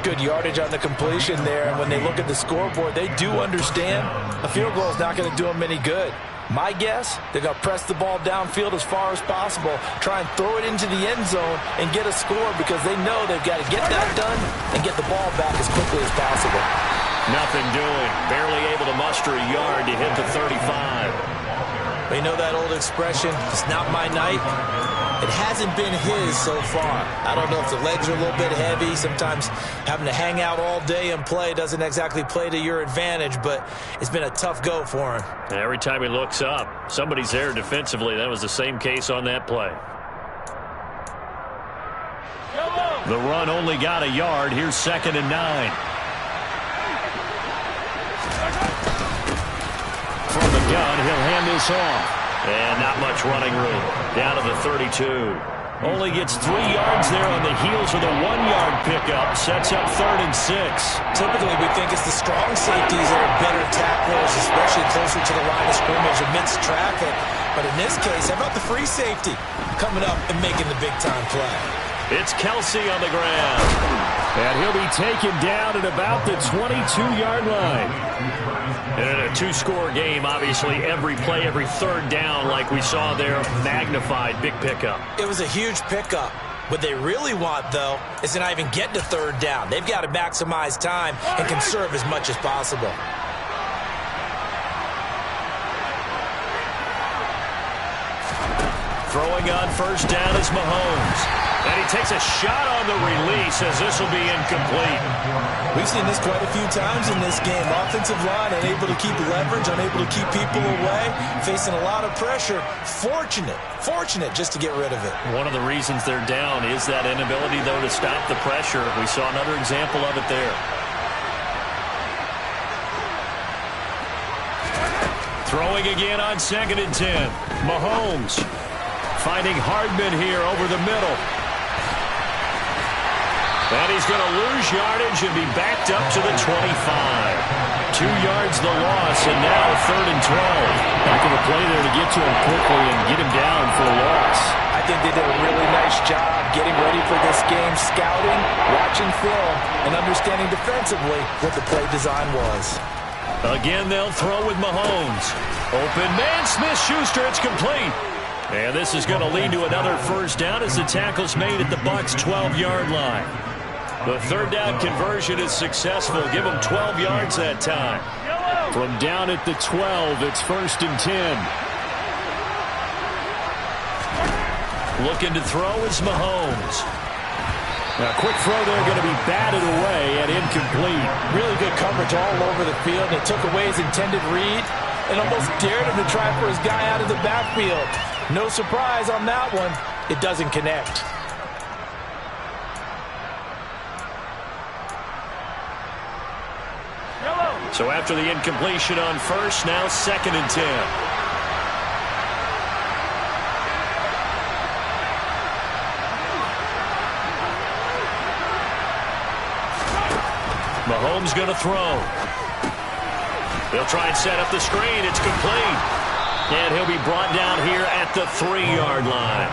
Good yardage on the completion there. And when they look at the scoreboard, they do understand a field goal is not going to do them any good. My guess, they're going to press the ball downfield as far as possible, try and throw it into the end zone and get a score because they know they've got to get that done and get the ball back as quickly as possible. Nothing doing. Barely able to muster a yard to hit the 35. You know that old expression, it's not my night? It hasn't been his so far. I don't know if the legs are a little bit heavy. Sometimes having to hang out all day and play doesn't exactly play to your advantage, but it's been a tough go for him. And every time he looks up, somebody's there defensively. That was the same case on that play. The run only got a yard. Here's 2nd and 9. From the gun, he'll hand this off. And not much running room. Down to the 32. Only gets 3 yards there on the heels of the 1-yard pickup. Sets up 3rd and 6. Typically, we think it's the strong safeties that are better tacklers, especially closer to the line of scrimmage amidst traffic. But in this case, how about the free safety coming up and making the big-time play? It's Kelsey on the ground. And he'll be taken down at about the 22-yard line. And in a 2-score game, obviously, every play, every third down, like we saw there, magnified, big pickup. It was a huge pickup. What they really want, though, is to not even get to third down. They've got to maximize time and conserve as much as possible. Throwing on first down is Mahomes. And he takes a shot on the release as this will be incomplete. We've seen this quite a few times in this game. Offensive line unable to keep leverage, unable to keep people away, facing a lot of pressure. Fortunate just to get rid of it. One of the reasons they're down is that inability, though, to stop the pressure. We saw another example of it there. Throwing again on 2nd and 10. Mahomes finding Hardman here over the middle. And he's going to lose yardage and be backed up to the 25. 2 yards the loss, and now 3rd and 12. Back of the play there to get to him quickly and get him down for a loss. I think they did a really nice job getting ready for this game, scouting, watching film, and understanding defensively what the play design was. Again, they'll throw with Mahomes. Open man, Smith-Schuster, it's complete. And this is going to lead to another first down as the tackle's made at the Bucs' 12-yard line. The 3rd down conversion is successful. Give them 12 yards that time. From down at the 12, it's 1st and 10. Looking to throw is Mahomes. Now, quick throw there, going to be batted away and incomplete. Really good coverage all over the field. They took away his intended read and almost dared him to try for his guy out of the backfield. No surprise on that one. It doesn't connect. So after the incompletion on first, now 2nd and 10. Mahomes going to throw. They'll try and set up the screen. It's complete. And he'll be brought down here at the 3-yard line.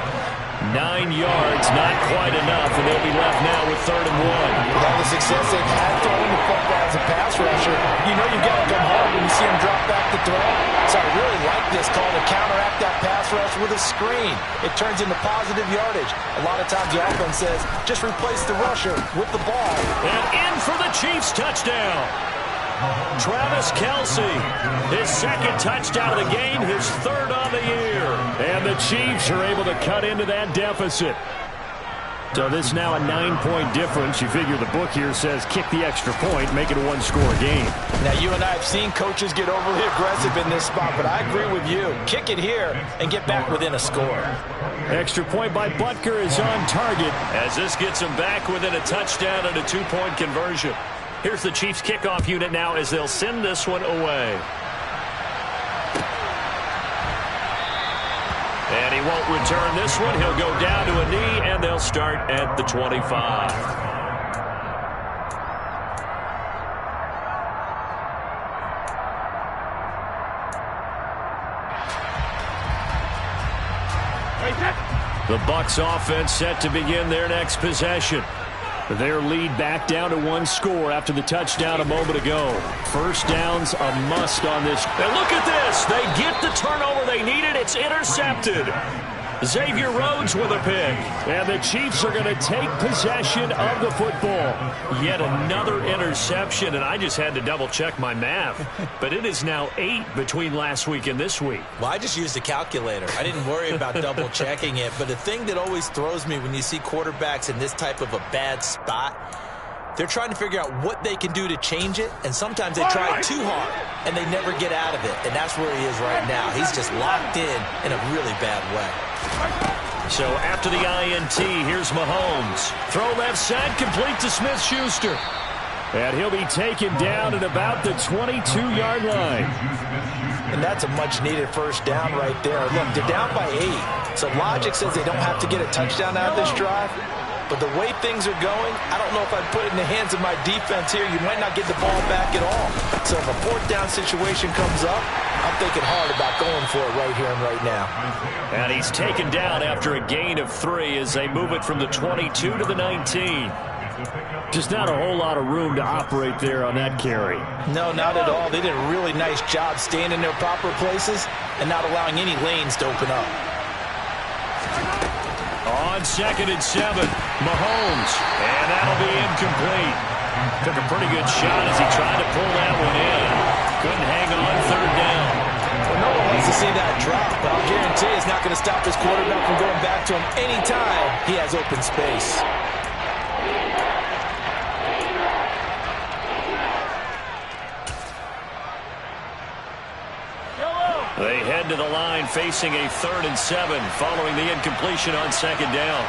9 yards, not quite enough, and they'll be left now with 3rd and 1. With all the success they've had throwing the football as a pass rusher, you know you've got to come hard when you see him drop back the throw. So I really like this call to counteract that pass rush with a screen. It turns into positive yardage. A lot of times the offense says, just replace the rusher with the ball. And in for the Chiefs touchdown. Travis Kelce, his 2nd touchdown of the game, his 3rd on the year. And the Chiefs are able to cut into that deficit. So this is now a 9-point difference. You figure the book here says kick the extra point, make it a 1-score game. Now, you and I have seen coaches get overly aggressive in this spot, but I agree with you. Kick it here and get back within a score. Extra point by Butker is on target. As this gets him back within a touchdown and a 2-point conversion. Here's the Chiefs kickoff unit now as they'll send this one away. And he won't return this one. He'll go down to a knee, and they'll start at the 25. The Bucs offense set to begin their next possession. Their lead back down to 1 score after the touchdown a moment ago. First down's a must on this. And look at this. They get the turnover they needed. It's intercepted. Xavier Rhodes with a pick. And the Chiefs are going to take possession of the football. Yet another interception, and I just had to double-check my math. But it is now 8 between last week and this week. Well, I just used a calculator. I didn't worry about double-checking it. But the thing that always throws me when you see quarterbacks in this type of a bad spot, they're trying to figure out what they can do to change it, and sometimes they try too hard, and they never get out of it. And that's where he is right now. He's just locked in a really bad way. So after the INT, here's Mahomes. Throw left side, complete to Smith-Schuster. And he'll be taken down at about the 22-yard line. And that's a much-needed first down right there. Look, they're down by 8. So logic says they don't have to get a touchdown out of this drive. But the way things are going, I don't know if I'd put it in the hands of my defense here. You might not get the ball back at all. So if a 4th down situation comes up, I'm thinking hard about going for it right here and right now. And he's taken down after a gain of 3 as they move it from the 22 to the 19. Just not a whole lot of room to operate there on that carry. No, not at all. They did a really nice job staying in their proper places and not allowing any lanes to open up. On 2nd and 7, Mahomes, and that'll be incomplete. Took a pretty good shot as he tried to pull that one in. Couldn't hang on 3rd down. Well, no one wants to see that drop, but I'll guarantee it's not going to stop this quarterback from going back to him anytime he has open space. They head to the line facing a 3rd and 7 following the incompletion on 2nd down.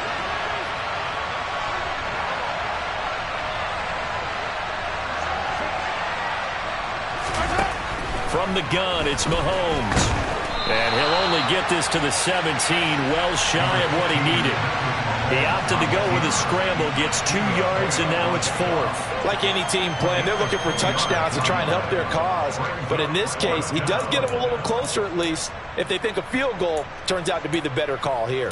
From the gun, it's Mahomes. And he'll only get this to the 17, well shy of what he needed. He opted to go with a scramble, gets 2 yards, and now it's 4th. Like any team playing, they're looking for touchdowns to try and help their cause. But in this case, he does get them a little closer at least if they think a field goal turns out to be the better call here.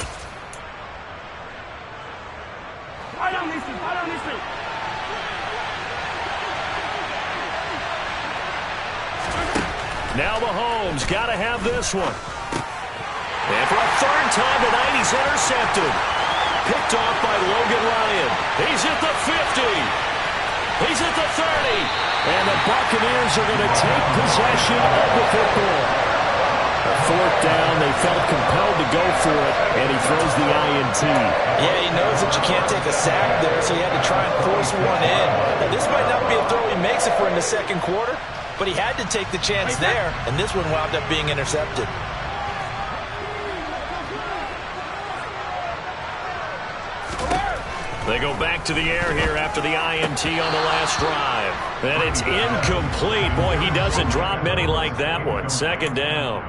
Now Mahomes got to have this one. And for a 3rd time tonight, he's intercepted. Picked off by Logan Ryan. He's at the 50. He's at the 30. And the Buccaneers are going to take possession of the football. A 4th down, they felt compelled to go for it, and he throws the INT. Yeah, he knows that you can't take a sack there, so he had to try and force one in. Now, this might not be a throw he makes it for in the 2nd quarter, but he had to take the chance there, and this one wound up being intercepted. They go back to the air here after the INT on the last drive. And it's incomplete. Boy, he doesn't drop many like that one. 2nd down.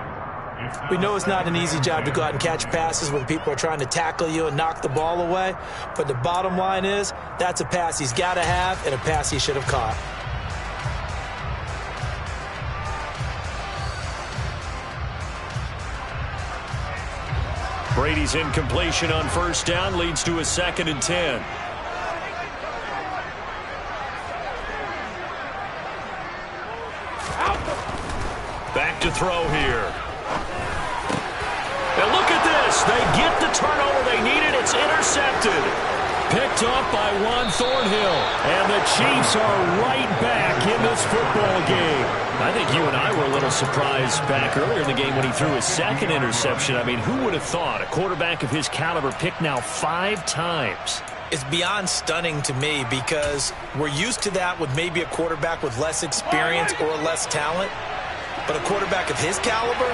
We know it's not an easy job to go out and catch passes when people are trying to tackle you and knock the ball away. But the bottom line is, that's a pass he's got to have and a pass he should have caught. Brady's incompletion on 1st down leads to a 2nd and 10. Back to throw here. And look at this. They get the turnover they needed. It's intercepted. Picked off by Juan Thornhill. And the Chiefs are right back in this football game. I think you and I were a little surprised back earlier in the game when he threw his 2nd interception. I mean, who would have thought a quarterback of his caliber picked now 5 times? It's beyond stunning to me because we're used to that with maybe a quarterback with less experience or less talent. But a quarterback of his caliber,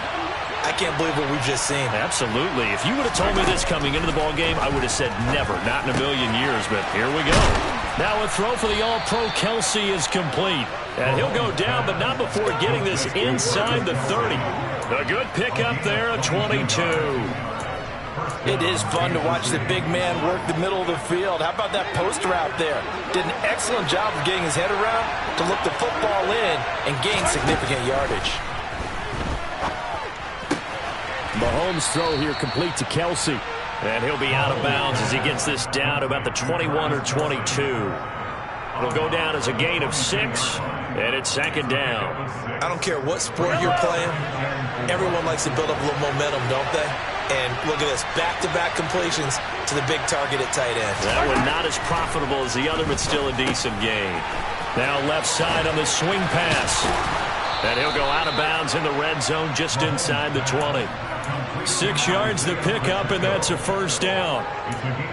I can't believe what we've just seen. Absolutely. If you would have told me this coming into the ball game, I would have said never, not in a million years. But here we go. Now a throw for the All-Pro Kelsey is complete. And he'll go down, but not before getting this inside the 30. A good pickup there, a 22. It is fun to watch the big man work the middle of the field. How about that post route there? Did an excellent job of getting his head around to look the football in and gain significant yardage. Mahomes' throw here complete to Kelsey. And he'll be out of bounds as he gets this down to about the 21 or 22. It'll go down as a gain of 6, and it's 2nd down. I don't care what sport you're playing. Everyone likes to build up a little momentum, don't they? And look at this, back-to-back completions to the big target at tight end. That one not as profitable as the other, but still a decent gain. Now left side on the swing pass. And he'll go out of bounds in the red zone just inside the 20. 6 yards to pick up, and that's a 1st down.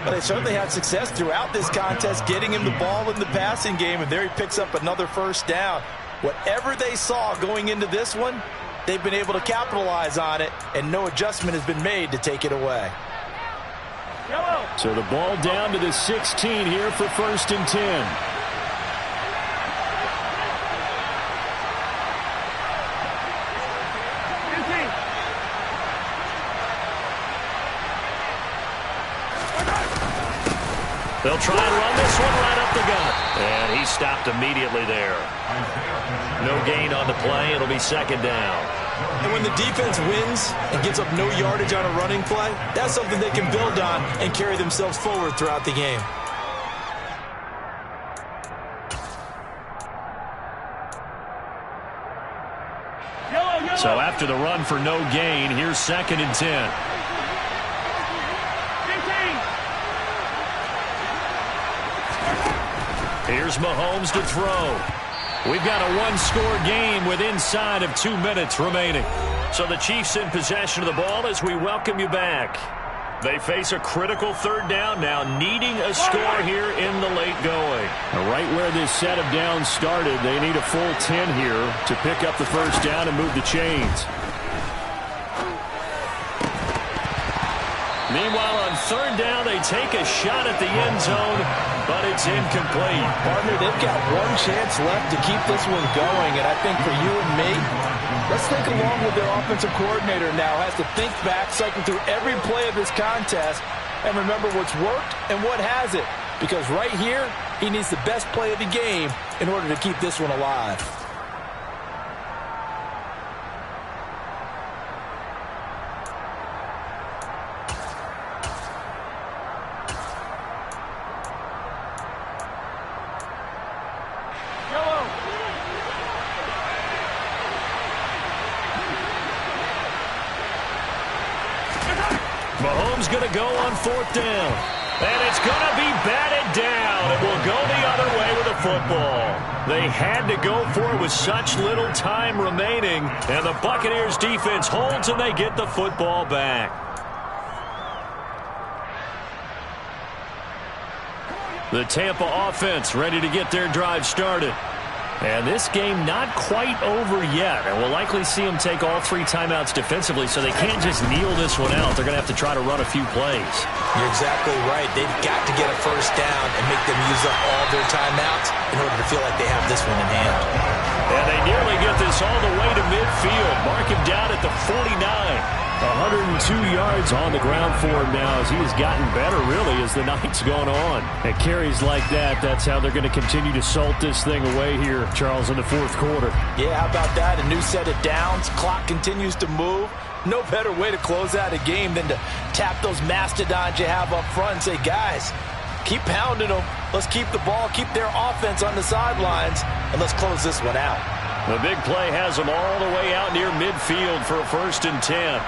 But they certainly had success throughout this contest, getting him the ball in the passing game, and there he picks up another 1st down. Whatever they saw going into this one, they've been able to capitalize on it, and no adjustment has been made to take it away. So the ball down to the 16 here for 1st and 10. They'll try and run this one right up the gut. And he stopped immediately there. No gain on the play. It'll be 2nd down. And when the defense wins and gives up no yardage on a running play, that's something they can build on and carry themselves forward throughout the game. So after the run for no gain, here's 2nd and 10. Here's Mahomes to throw. We've got a one-score game with inside of 2 minutes remaining. So the Chiefs in possession of the ball as we welcome you back. They face a critical 3rd down now, needing a score here in the late going. Right where this set of downs started, they need a full 10 here to pick up the 1st down and move the chains. Meanwhile, on 3rd down, they take a shot at the end zone, but it's incomplete. Partner, they've got one chance left to keep this one going, and I think for you and me, let's think along with their offensive coordinator now. Has to think back, cycle through every play of this contest, and remember what's worked and what hasn't. Because right here, he needs the best play of the game in order to keep this one alive. Mahomes going to go on 4th down. And it's going to be batted down. It will go the other way with the football. They had to go for it with such little time remaining. And the Buccaneers defense holds and they get the football back. The Tampa offense ready to get their drive started. And this game not quite over yet. And we'll likely see them take all 3 timeouts defensively, so they can't just kneel this one out. They're going to have to try to run a few plays. You're exactly right. They've got to get a first down and make them use up all their timeouts in order to feel like they have this one in hand. And they nearly get this all the way to midfield. Mark him down at the 49. 102 yards on the ground for him now as he has gotten better, really, as the night's gone on. And carries like that, that's how they're going to continue to salt this thing away here, Charles, in the 4th quarter. Yeah, how about that? A new set of downs. Clock continues to move. No better way to close out a game than to tap those mastodons you have up front and say, guys, keep pounding them. Let's keep the ball, keep their offense on the sidelines, and let's close this one out. The big play has them all the way out near midfield for a 1st and 10.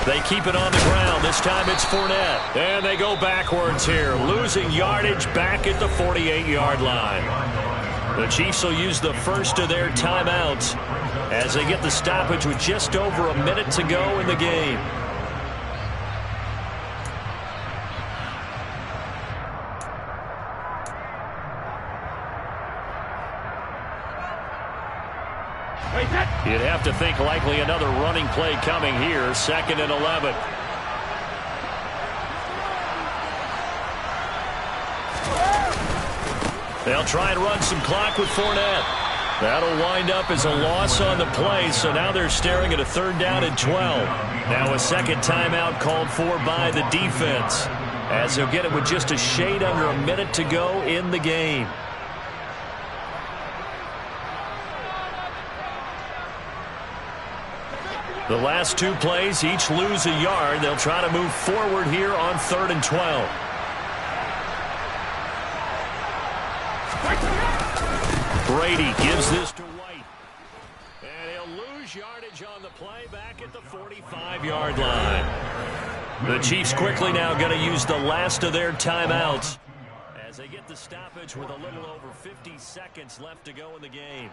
They keep it on the ground. This time it's Fournette. And they go backwards here, losing yardage back at the 48-yard line. The Chiefs will use the first of their timeouts as they get the stoppage with just over a minute to go in the game. You'd have to think likely another running play coming here. 2nd and 11. They'll try and run some clock with Fournette. That'll wind up as a loss on the play, so now they're staring at a 3rd down and 12. Now a 2nd timeout called for by the defense, as they'll get it with just a shade under a minute to go in the game. The last 2 plays each lose a yard. They'll try to move forward here on 3rd and 12. Brady gives this to White. And he'll lose yardage on the play back at the 45-yard line. The Chiefs quickly now going to use the last of their timeouts as they get the stoppage with a little over 50 seconds left to go in the game.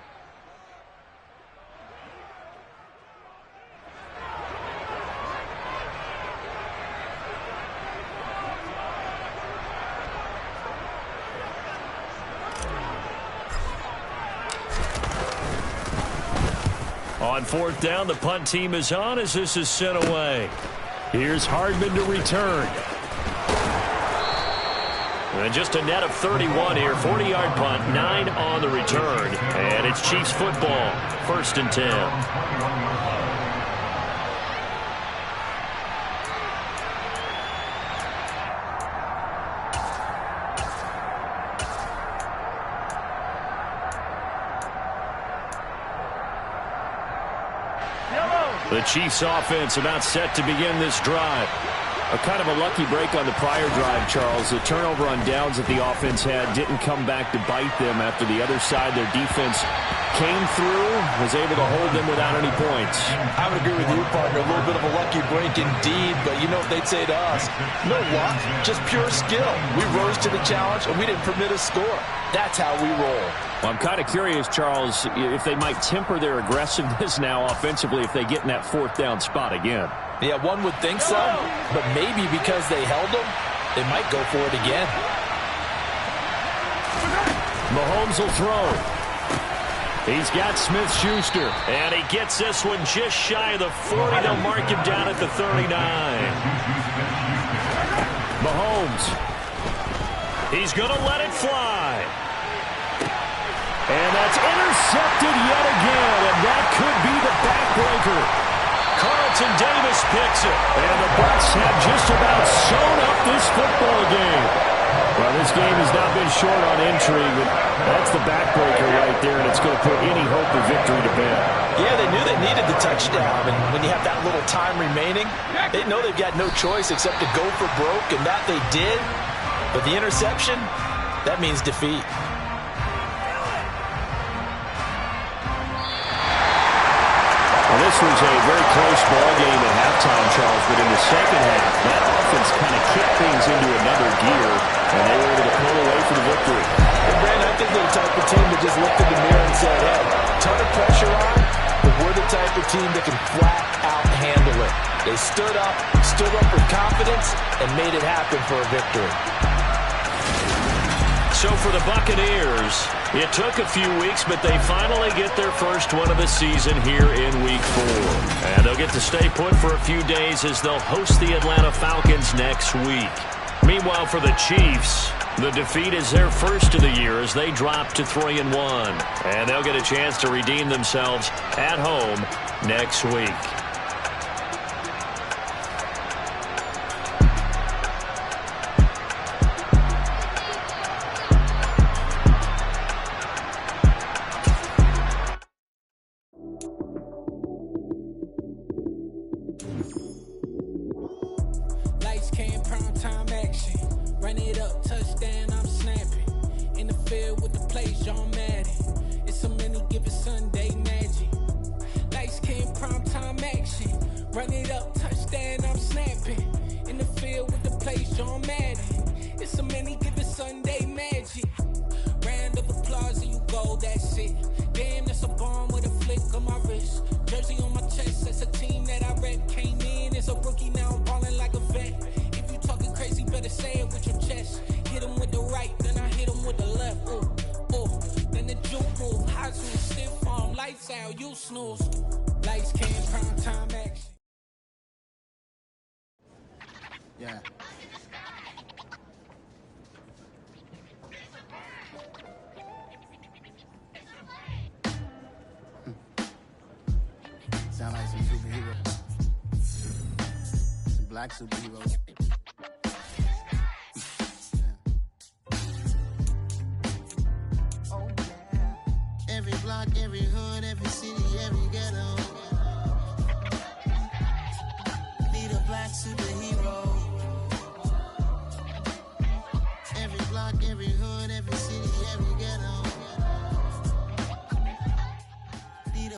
On 4th down, the punt team is on as this is sent away. Here's Hardman to return. And just a net of 31 here. 40-yard punt, 9 on the return. And it's Chiefs football, 1st and 10. The Chiefs offense about set to begin this drive. A kind of a lucky break on the prior drive, Charles. The turnover on downs that the offense had didn't come back to bite them after the other side. Their defense came through, was able to hold them without any points. I would agree with you, partner. A little bit of a lucky break indeed, but you know what they'd say to us? No luck, just pure skill. We rose to the challenge, and we didn't permit a score. That's how we roll. Well, I'm kind of curious, Charles, if they might temper their aggressiveness now offensively if they get in that 4th down spot again. Yeah, one would think so, but maybe because they held them, they might go for it again. Mahomes will throw. He's got Smith-Schuster, and he gets this one just shy of the 40. They'll mark him down at the 39. Mahomes. He's going to let it fly. And that's intercepted yet again, and that could be the backbreaker. Carlton Davis picks it. And the Bucs have just about sewn up this football game. Well, this game has not been short on intrigue, but that's the backbreaker right there, and it's going to put any hope of victory to bed. Yeah, they knew they needed the touchdown, and when you have that little time remaining, they know they've got no choice except to go for broke, and that they did. But the interception, that means defeat. Well, this was a very close ball game at halftime, Charles, but in the second half, that offense kind of kicked things into another gear, and they were able to pull away for the victory. And Brandon, I think they're the type of team that just looked in the mirror and said, hey, ton of pressure on, but we're the type of team that can flat out handle it. They stood up with confidence, and made it happen for a victory. So for the Buccaneers, it took a few weeks, but they finally get their first one of the season here in Week 4. And they'll get to stay put for a few days as they'll host the Atlanta Falcons next week. Meanwhile, for the Chiefs, the defeat is their first of the year as they drop to 3-1. And they'll get a chance to redeem themselves at home next week. Yeah. Sound like some superheroes. Some black superheroes. Oh, yeah. Every block, every hood, every city, every ghetto. Need a black superhero.